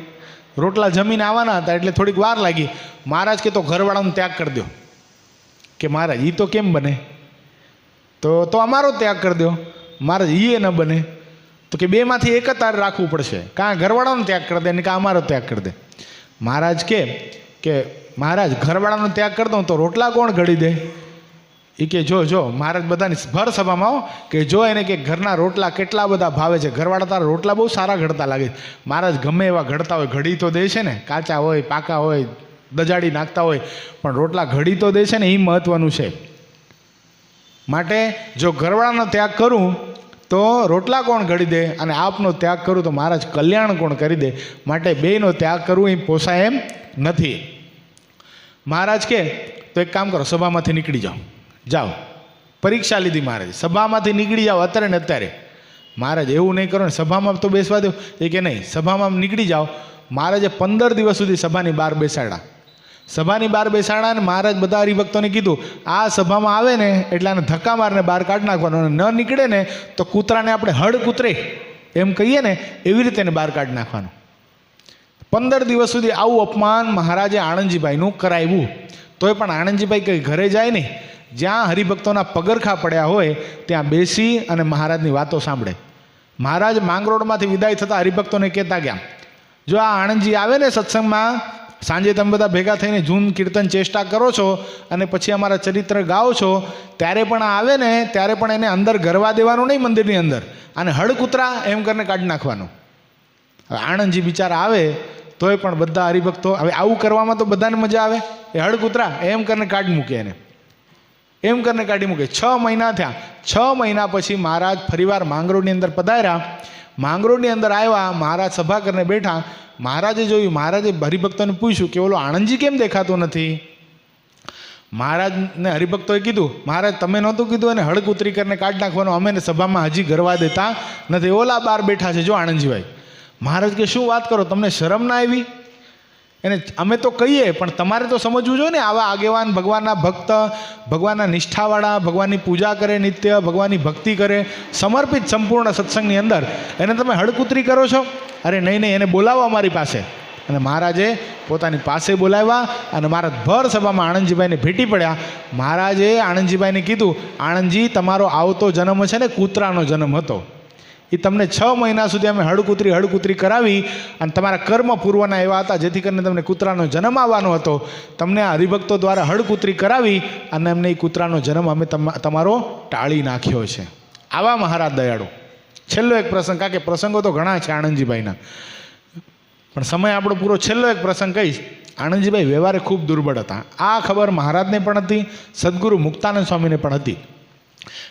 રોટલા જમીને આવવાના હતા એટલે થોડીક વાર લાગી. મહારાજ કે તો ઘરવાળાનો ત્યાગ કરી દો. કે મહારાજ એ તો કેમ બને? તો અમારો ત્યાગ કરી દો. મહારાજ એ ન બને તો કે બેમાંથી એક જ તારે રાખવું પડશે, કાં ઘરવાળાનો ત્યાગ કરી દે ને કાં અમારો ત્યાગ કરી દે. મહારાજ કે મહારાજ ઘરવાળાનો ત્યાગ કરી દઉં તો રોટલા કોણ ઘડી દે? એ કે જો મહારાજ બધાની ભર સભામાં કે જો એને કે ઘરના રોટલા કેટલા બધા ભાવે છે, ઘરવાળા તારા રોટલા બહુ સારા ઘડતા લાગે છે. મહારાજ ગમે એવા ઘડતા હોય, ઘડી તો દે છે ને, કાચા હોય પાકા હોય દજાડી નાખતા હોય, પણ રોટલા ઘડી તો દે છે ને, એ મહત્વનું છે. માટે જો ઘરવાળાનો ત્યાગ કરું તો રોટલા કોણ ઘડી દે, અને આપનો ત્યાગ કરું તો મહારાજ કલ્યાણ કોણ કરી દે. માટે બેયનો ત્યાગ કરવું એ પોસાય એમ નથી. મહારાજ કે તો એક કામ કરો, સભામાંથી નીકળી જાઓ. પરીક્ષા લીધી મહારાજ, સભામાંથી નીકળી જાઓ અત્યારે ને અત્યારે. મહારાજ એવું નહીં કરો ને, સભામાં તો બેસવા દો. એ કે નહીં, સભામાં નીકળી જાઓ. મહારાજે 15 દિવસ સુધી સભાની બહાર બેસાડ્યા. સભાની બહાર બેસાડ્યા અને મહારાજ બધા હરિભક્તોને કીધું, આ સભામાં આવે ને એટલે આને ધક્કા મારને બહાર કાઢી નાખવાનો, અને ન નીકળે ને તો કૂતરાને આપણે હડ કૂતરે એમ કહીએ ને એવી રીતે એને બહાર કાઢી નાખવાનો. 15 દિવસ સુધી આવું અપમાન મહારાજે આણંદજીભાઈનું કરાવ્યું. તોય પણ આણંદજીભાઈ કંઈ ઘરે જાય નહીં, જ્યાં હરિભક્તોના પગરખા પડ્યા હોય ત્યાં બેસી અને મહારાજની વાતો સાંભળે. મહારાજ માંગરોળમાંથી વિદાય થતાં હરિભક્તોને કહેતા ગયા, જો આ આણંદજી આવે ને સત્સંગમાં સાંજે તમે બધા ભેગા થઈને જૂન કીર્તન ચેષ્ટા કરો છો અને પછી અમારા ચરિત્ર ગાઓ છો, ત્યારે પણ આ આવે ને ત્યારે પણ એને અંદર ગરવા દેવાનું નહીં મંદિરની અંદર, અને હળકૂતરા એમ કરીને કાઢી નાખવાનું. હવે આણંદજી બિચારા આવે તોય પણ બધા હરિભક્તો, હવે આવું કરવામાં તો બધાને મજા આવે, એ હળકૂતરા એમ કરીને કાઢી મૂકે, એને એમ કરીને કાઢી મૂકે. 6 મહિના થયા. 6 મહિના પછી મહારાજ ફરીવાર માંગરોળની અંદર પધાર્યા. માંગરોળની અંદર આવ્યા, મહારાજ સભા કરીને બેઠા. મહારાજે જોયું, મહારાજે હરિભક્તોને પૂછ્યું કે ઓલો આણંદજી કેમ દેખાતો નથી? મહારાજને હરિભક્તોએ કીધું, મહારાજ તમે નહોતું કીધું એને હળકૂતરી કરીને કાઢી નાખવાનું, અમે સભામાં હજી ગરવા દેતા નથી, ઓલા બહાર બેઠા છે જો આણંદજીભાઈ. મહારાજ કે શું વાત કરો, તમને શરમ ના આવી? એને અમે તો કહીએ પણ તમારે તો સમજવું જોઈએ ને, આવા આગેવાન, ભગવાનના ભક્ત, ભગવાનના નિષ્ઠાવાળા, ભગવાનની પૂજા કરે નિત્ય, ભગવાનની ભક્તિ કરે, સમર્પિત સંપૂર્ણ સત્સંગની અંદર, એને તમે હળકૂતરી કરો છો? અરે નહીં નહીં, એને બોલાવો અમારી પાસે. અને મહારાજે પોતાની પાસે બોલાવ્યા અને મહારાજ ભર સભામાં આણંદજીભાઈને ભેટી પડ્યા. મહારાજે આણંદજીભાઈને કીધું, આણંદજી તમારો આવતો જન્મ છે ને કૂતરાનો જન્મ હતો, એ તમને 6 મહિના સુધી અમે હળકૂતરી કરાવી અને તમારા કર્મ પૂર્વના એવા હતા જેથી કરીને તમને કૂતરાનો જન્મ આવવાનો હતો. તમને આ હરિભક્તો દ્વારા હળકૂતરી કરાવી અને એમને એ કૂતરાનો જન્મ અમે તમારો ટાળી નાખ્યો છે. આવા મહારાજ દયાળુ. છેલ્લો એક પ્રસંગ, કારણ કે પ્રસંગો તો ઘણા છે આણંદજીભાઈના, પણ સમય આપણો પૂરો. છેલ્લો એક પ્રસંગ કહીશ. આણંદજીભાઈ વ્યવહારે ખૂબ દુર્બળ હતા. આ ખબર મહારાજને પણ હતી, સદગુરુ મુક્તાનંદ સ્વામીને પણ હતી.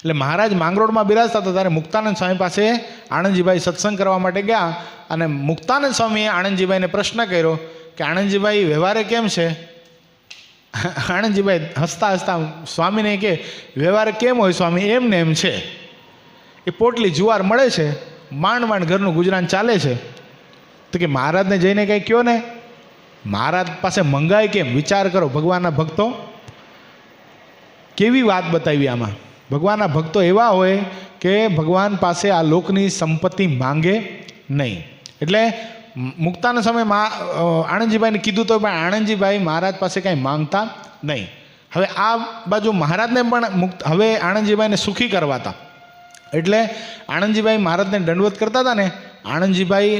એટલે મહારાજ માંગરોળમાં બિરાજતા હતા ત્યારે મુક્તાનંદ સ્વામી પાસે આણંદજીભાઈ સત્સંગ કરવા માટે ગયા અને મુક્તાનંદ સ્વામીએ આણંદજીભાઈને પ્રશ્ન કર્યો કે આણંદજીભાઈ વ્યવહારે કેમ છે? આણંદજીભાઈ હસતા હસતા સ્વામીને કે વ્યવહારે કેમ હોય સ્વામી, એમને એમ છે, એ પોટલી જુવાર મળે છે, માંડ માંડ ઘરનું ગુજરાન ચાલે છે. તો કે મહારાજને જઈને કંઈ કહો ને, મહારાજ પાસે મંગાય કેમ? વિચાર કરો, ભગવાનના ભક્તો કેવી વાત બતાવી આમાં. ભગવાનના ભક્તો એવા હોય કે ભગવાન પાસે આ લોકની સંપત્તિ માંગે નહીં. એટલે મુક્તાના સમયમાં આણંદજીભાઈને કીધું તો પણ આણંદજીભાઈ મહારાજ પાસે કાંઈ માંગતા નહીં. હવે આ બાજુ મહારાજને પણ હવે આણંદજીભાઈને સુખી કરવાતા, એટલે આણંદજીભાઈ મહારાજને દંડવત કરતા હતા ને, આણંદજીભાઈ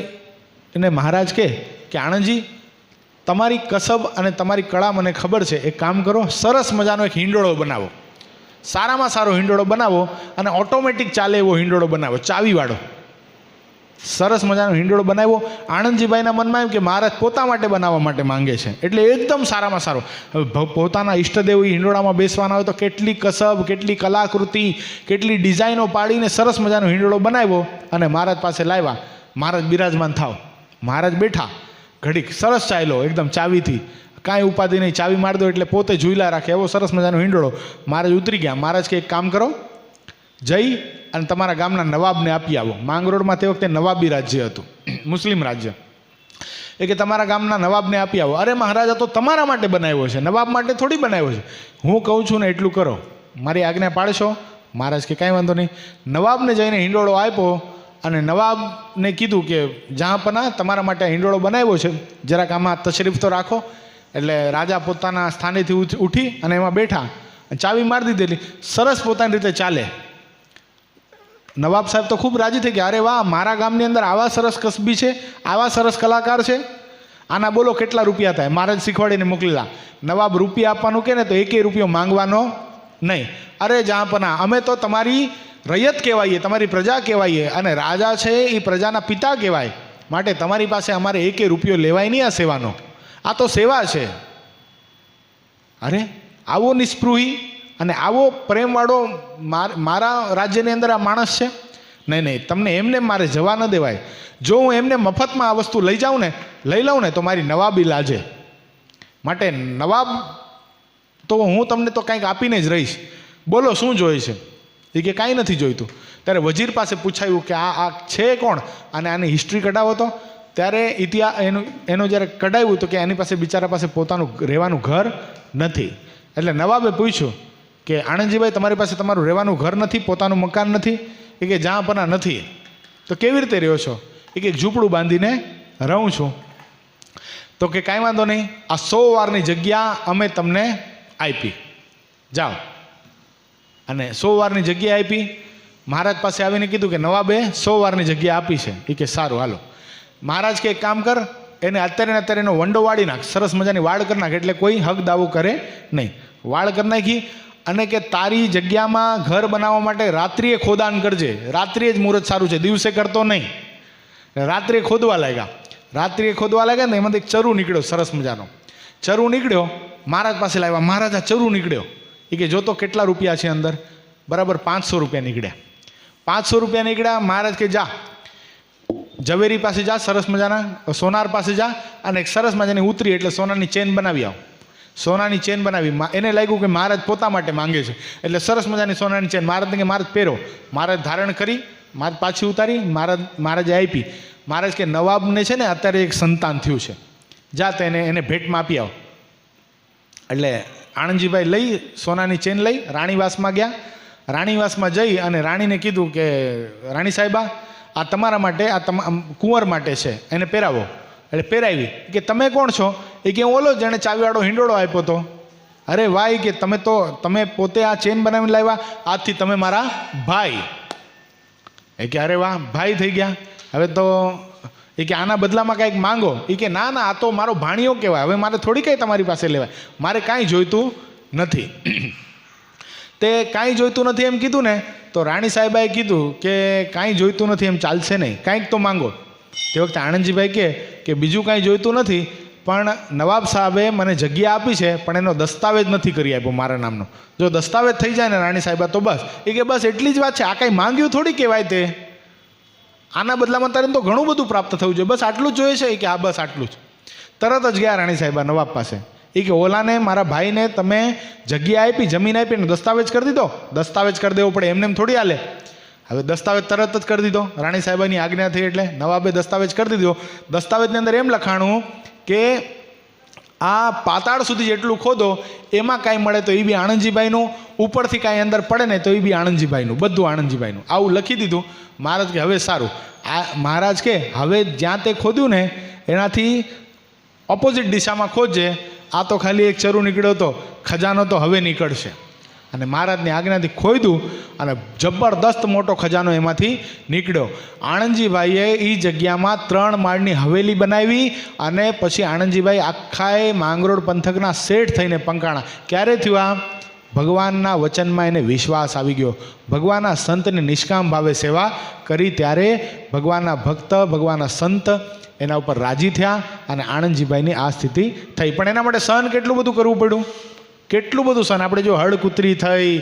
એને મહારાજ કે આણંદજી તમારી કસબ અને તમારી કળા મને ખબર છે, એક કામ કરો, સરસ મજાનો એક હિંડોળો બનાવો, સારામાં સારો હિંડોળો બનાવો અને ઓટોમેટિક ચાલે એવો હિંડોળો બનાવો, ચાવીવાળો સરસ મજાનો હિંડોળો બનાવ્યો. આણંદજીભાઈના મનમાં એમ કે મહારાજ પોતા માટે બનાવવા માટે માંગે છે, એટલે એકદમ સારામાં સારો. હવે પોતાના ઈષ્ટદેવ હિંડોળામાં બેસવાના હોય તો કેટલી કસબ, કેટલી કલાકૃતિ, કેટલી ડિઝાઇનો પાડીને સરસ મજાનો હિંડોળો બનાવ્યો અને મહારાજ પાસે લાવ્યા. મહારાજ બિરાજમાન થાવ. મહારાજ બેઠા, ઘડીક સરસ ચાલ્યો એકદમ ચાવીથી, કાંઈ ઉપાધિ નહીં, ચાવી મારી દો એટલે પોતે ઝૂલા રાખે એવો સરસ મજાનો હિંડોળો. મહારાજ ઉતરી ગયા. મહારાજ કે એક કામ કરો, જઈ અને તમારા ગામના નવાબને આપી આવો. માંગરોળમાં તે વખતે નવાબી રાજ્ય હતું, મુસ્લિમ રાજ્ય. એ કે તમારા ગામના નવાબને આપી આવો. અરે મહારાજ તો તમારા માટે બનાવ્યો છે, નવાબ માટે થોડી બનાવ્યો છે. હું કહું છું ને એટલું કરો, મારી આજ્ઞા પાડશો? મહારાજ કે કાંઈ વાંધો નહીં. નવાબને જઈને હિંડોળો આપ્યો અને નવાબને કીધું કે જહાંપના તમારા માટે હિંડોળો બનાવ્યો છે, જરાક આમાં તશરીફ તો રાખો. એટલે રાજા પોતાના સ્થાનેથી ઉઠી અને એમાં બેઠા, ચાવી મારી દીધેલી, સરસ પોતાની રીતે ચાલે. નવાબ સાહેબ તો ખૂબ રાજી થઈ ગયા, અરે વાહ, મારા ગામની અંદર આવા સરસ કસબી છે, આવા સરસ કલાકાર છે, આના બોલો કેટલા રૂપિયા થાય. મહારાજ શીખવાડીને મોકલેલા. નવાબ રૂપિયા આપવાનું કે ને તો 1 રૂપિયો માંગવાનો નહીં. અરે જહાંપના અમે તો તમારી રૈયત કહેવાઈએ, તમારી પ્રજા કહેવાઈએ, અને રાજા છે એ પ્રજાના પિતા કહેવાય, માટે તમારી પાસે અમારે 1 રૂપિયો લેવાય નહીં આ સેવાનો, આ તો સેવા છે. અરે આવો નિસ્પૃહી અને આવો પ્રેમવાળો મારા રાજ્યની અંદર આ માણસ છે? નહીં નહીં, તમને એમને મારે જવા ન દેવાય. જો હું એમને મફતમાં આ વસ્તુ લઈ જાઉં ને, લઈ લઉં ને તો મારી નવાબી લાજે. માટે નવાબ તો હું તમને તો કંઈક આપીને જ રહીશ, બોલો શું જોઈએ છે? એ કે કાંઈ નથી જોઈતું. ત્યારે વજીર પાસે પૂછાયું કે આ છે કોણ, અને આની હિસ્ટ્રી કઢાવો તો. ત્યારે એનું જ્યારે કઢાવ્યું તો કે એની પાસે બિચારા પાસે પોતાનું રહેવાનું ઘર નથી. એટલે નવાબે પૂછ્યું કે આણંદજીભાઈ તમારી પાસે તમારું રહેવાનું ઘર નથી, પોતાનું મકાન નથી? એ કે જહાંપના નથી. તો કેવી રીતે રહ્યો છો? એ કે ઝૂંપડું બાંધીને રહું છું. તો કે કાંઈ વાંધો નહીં, આ 100 વારની જગ્યા અમે તમને આપી, જાઓ. અને 100 વારની જગ્યા આપી. મહારાજ પાસે આવીને કીધું કે નવાબે 100 વારની જગ્યા આપી છે. એ કે સારું હાલો. મહારાજ કે એક કામ કર, એને અત્યારે એનો વંડો વાળી નાખ, સરસ મજાની વાડ કરી નાખ, એટલે કોઈ હક દાવો કરે નહીં. વાડ કરી નાખી અને કે તારી જગ્યામાં ઘર બનાવવા માટે રાત્રિએ ખોદાણ કરજે. રાત્રિએ જ મુહૂર્ત સારું છે, દિવસે કરતો નહીં. રાત્રિએ ખોદવા લાગ્યા ને એમાંથી એક ચરુ નીકળ્યો, સરસ મજાનો ચરુ નીકળ્યો. મહારાજ પાસે લાવ્યા. મહારાજ આ ચરુ નીકળ્યો. એ કે જોતો કેટલા રૂપિયા છે અંદર. બરાબર 500 રૂપિયા નીકળ્યા. 500 રૂપિયા નીકળ્યા. મહારાજ કે જા ઝવેરી પાસે જા, સરસ મજાના સોનાર પાસે જા અને એક સરસ મજાની ઉતરી એટલે સોનાની ચેન બનાવી આવ. સોનાની ચેન બનાવી. એને લાગ્યું કે મહારાજ પોતા માટે માંગે છે એટલે સરસ મજાની સોનાની ચેન મહારાજને કે મહારાજ પહેરો. મહારાજ ધારણ કરી, મહારાજ પાછી ઉતારી, મહારાજે આપી. મહારાજ કે નવાબને છે ને અત્યારે એક સંતાન થયું છે, જા તો એને ભેટમાં આપી આવ. એટલે આણંદજીભાઈ લઈ સોનાની ચેન લઈ રાણીવાસમાં ગયા. રાણીવાસમાં જઈ અને રાણીને કીધું કે રાણી સાહેબા, આ તમારા માટે, આ કુંવર માટે છે, એને પહેરાવો. એટલે પહેરાવી. કે તમે કોણ છો? એ કે હું ઓલો જેણે ચાવીવાળો હિંડોળો આપ્યો હતો. અરે વાહ, કે તમે પોતે આ ચેન બનાવીને લાવ્યા, આજથી તમે મારા ભાઈ. એ કે અરે વાહ, ભાઈ થઈ ગયા. હવે તો એ કે આના બદલામાં કાંઈક માંગો. એ કે ના આ તો મારો ભાણિયો કહેવાય, હવે મારે થોડી કંઈ તમારી પાસે લેવાય, મારે કાંઈ જોઈતું નથી. તે કાંઈ જોઈતું નથી એમ કીધું ને તો રાણી સાહેબાએ કીધું કે કાંઈ જોઈતું નથી એમ ચાલશે નહીં, કાંઈક તો માંગો. તે વખતે આણંદજીભાઈ કે બીજું કાંઈ જોઈતું નથી, પણ નવાબ સાહેબે મને જગ્યા આપી છે પણ એનો દસ્તાવેજ નથી કરી આપ્યો મારા નામનો. જો દસ્તાવેજ થઈ જાય ને રાણી સાહેબા તો બસ. એ કે બસ એટલી જ વાત છે, આ કાંઈ માંગ્યું થોડી કહેવાય. તે આના બદલામાં તારે તો ઘણું બધું પ્રાપ્ત થવું જોઈએ, બસ આટલું જ જોઈએ છે. કે હા બસ આટલું જ. તરત જ ગયા રાણી સાહેબા નવાબ પાસે. એ કે ઓલાને, મારા ભાઈને તમે જગ્યા આપી, જમીન આપી ને દસ્તાવેજ કરી દીધો. દસ્તાવેજ કરી દેવો પડે, એમને થોડી હાલે. હવે દસ્તાવેજ તરત જ કરી દીધો. રાણી સાહેબાની આજ્ઞા થઈ એટલે નવાબે દસ્તાવેજ કરી દીધો. દસ્તાવેજની અંદર એમ લખાણું કે આ પાતાળ સુધી જેટલું ખોદો એમાં કાંઈ મળે તો એ બી આણંદજીભાઈનું, ઉપરથી કાંઈ અંદર પડે ને તો એ બી આણંદજીભાઈનું, બધું આણંદજીભાઈનું. આવું લખી દીધું. મહારાજ કે હવે સારું. આ મહારાજ કે હવે જ્યાં તે ખોદ્યું ને એનાથી ઓપોઝિટ દિશામાં ખોદજે. આ તો ખાલી એક ચરુ નીકળ્યો હતો, ખજાનો તો હવે નીકળશે. અને મહારાજની આજ્ઞાથી ખોદ્યું અને જબરદસ્ત મોટો ખજાનો એમાંથી નીકળ્યો. આણંદજીભાઈએ એ જગ્યામાં 3 માળની હવેલી બનાવી અને પછી આણંદજીભાઈ આખાએ માંગરોળ પંથકના શેઠ થઈને પંકાણા. ક્યારે થયું આ? ભગવાનના વચનમાં એને વિશ્વાસ આવી ગયો. ભગવાનના સંતની નિષ્કામ ભાવે સેવા કરી ત્યારે ભગવાનના ભક્ત, ભગવાનના સંત એના ઉપર રાજી થયા અને આણંદજીભાઈની આ સ્થિતિ થઈ. પણ એના માટે સહન કેટલું બધું કરવું પડ્યું, કેટલું બધું સહન. આપણે જો હળકુતરી થઈ,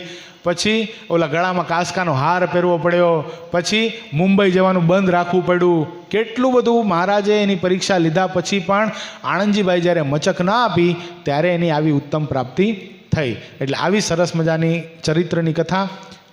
પછી ઓલા ગળામાં કાસકાનો હાર પહેરવો પડ્યો, પછી મુંબઈ જવાનું બંધ રાખવું પડ્યું, કેટલું બધું મહારાજે એની પરીક્ષા લીધા પછી પણ આણંદજીભાઈ જ્યારે મચક ના આપી ત્યારે એની આવી ઉત્તમ પ્રાપ્તિ થઈ. એટલે આવી સરસ મજાની ચરિત્રની કથા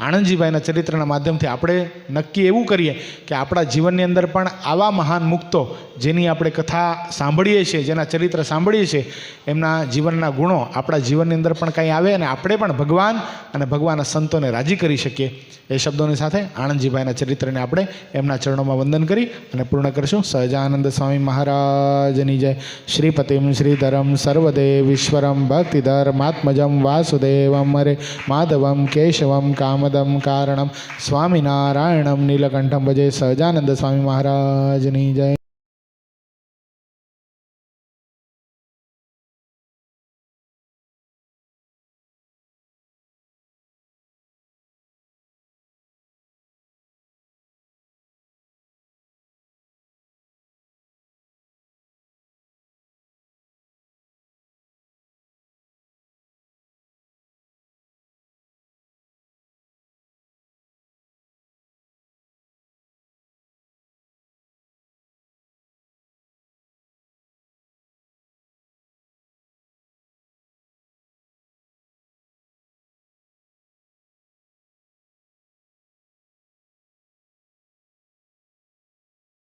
આણંદજીભાઈના ચરિત્રના માધ્યમથી આપણે નક્કી એવું કરીએ કે આપણા જીવનની અંદર પણ આવા મહાન મુક્તો જેની આપણે કથા સાંભળીએ છીએ, જેના ચરિત્ર સાંભળીએ છીએ, એમના જીવનના ગુણો આપણા જીવનની અંદર પણ કંઈ આવે અને આપણે પણ ભગવાન અને ભગવાનના સંતોને રાજી કરી શકીએ. એ શબ્દોની સાથે આણંદજીભાઈના ચરિત્રને આપણે એમના ચરણોમાં વંદન કરી અને પૂર્ણ કરીશું. સહજાનંદ સ્વામી મહારાજની જય. શ્રીપતિમ શ્રીધરમ સર્વદેવીશ્વરમ ભક્તિધર્માત્મજમ વાસુદેવમ હરે માધવમ કેશવમ કામદમ કારણમ સ્વામિનારાયણમ નીલકંઠમ ભજે. સહજાનંદ સ્વામી મહારાજની જય.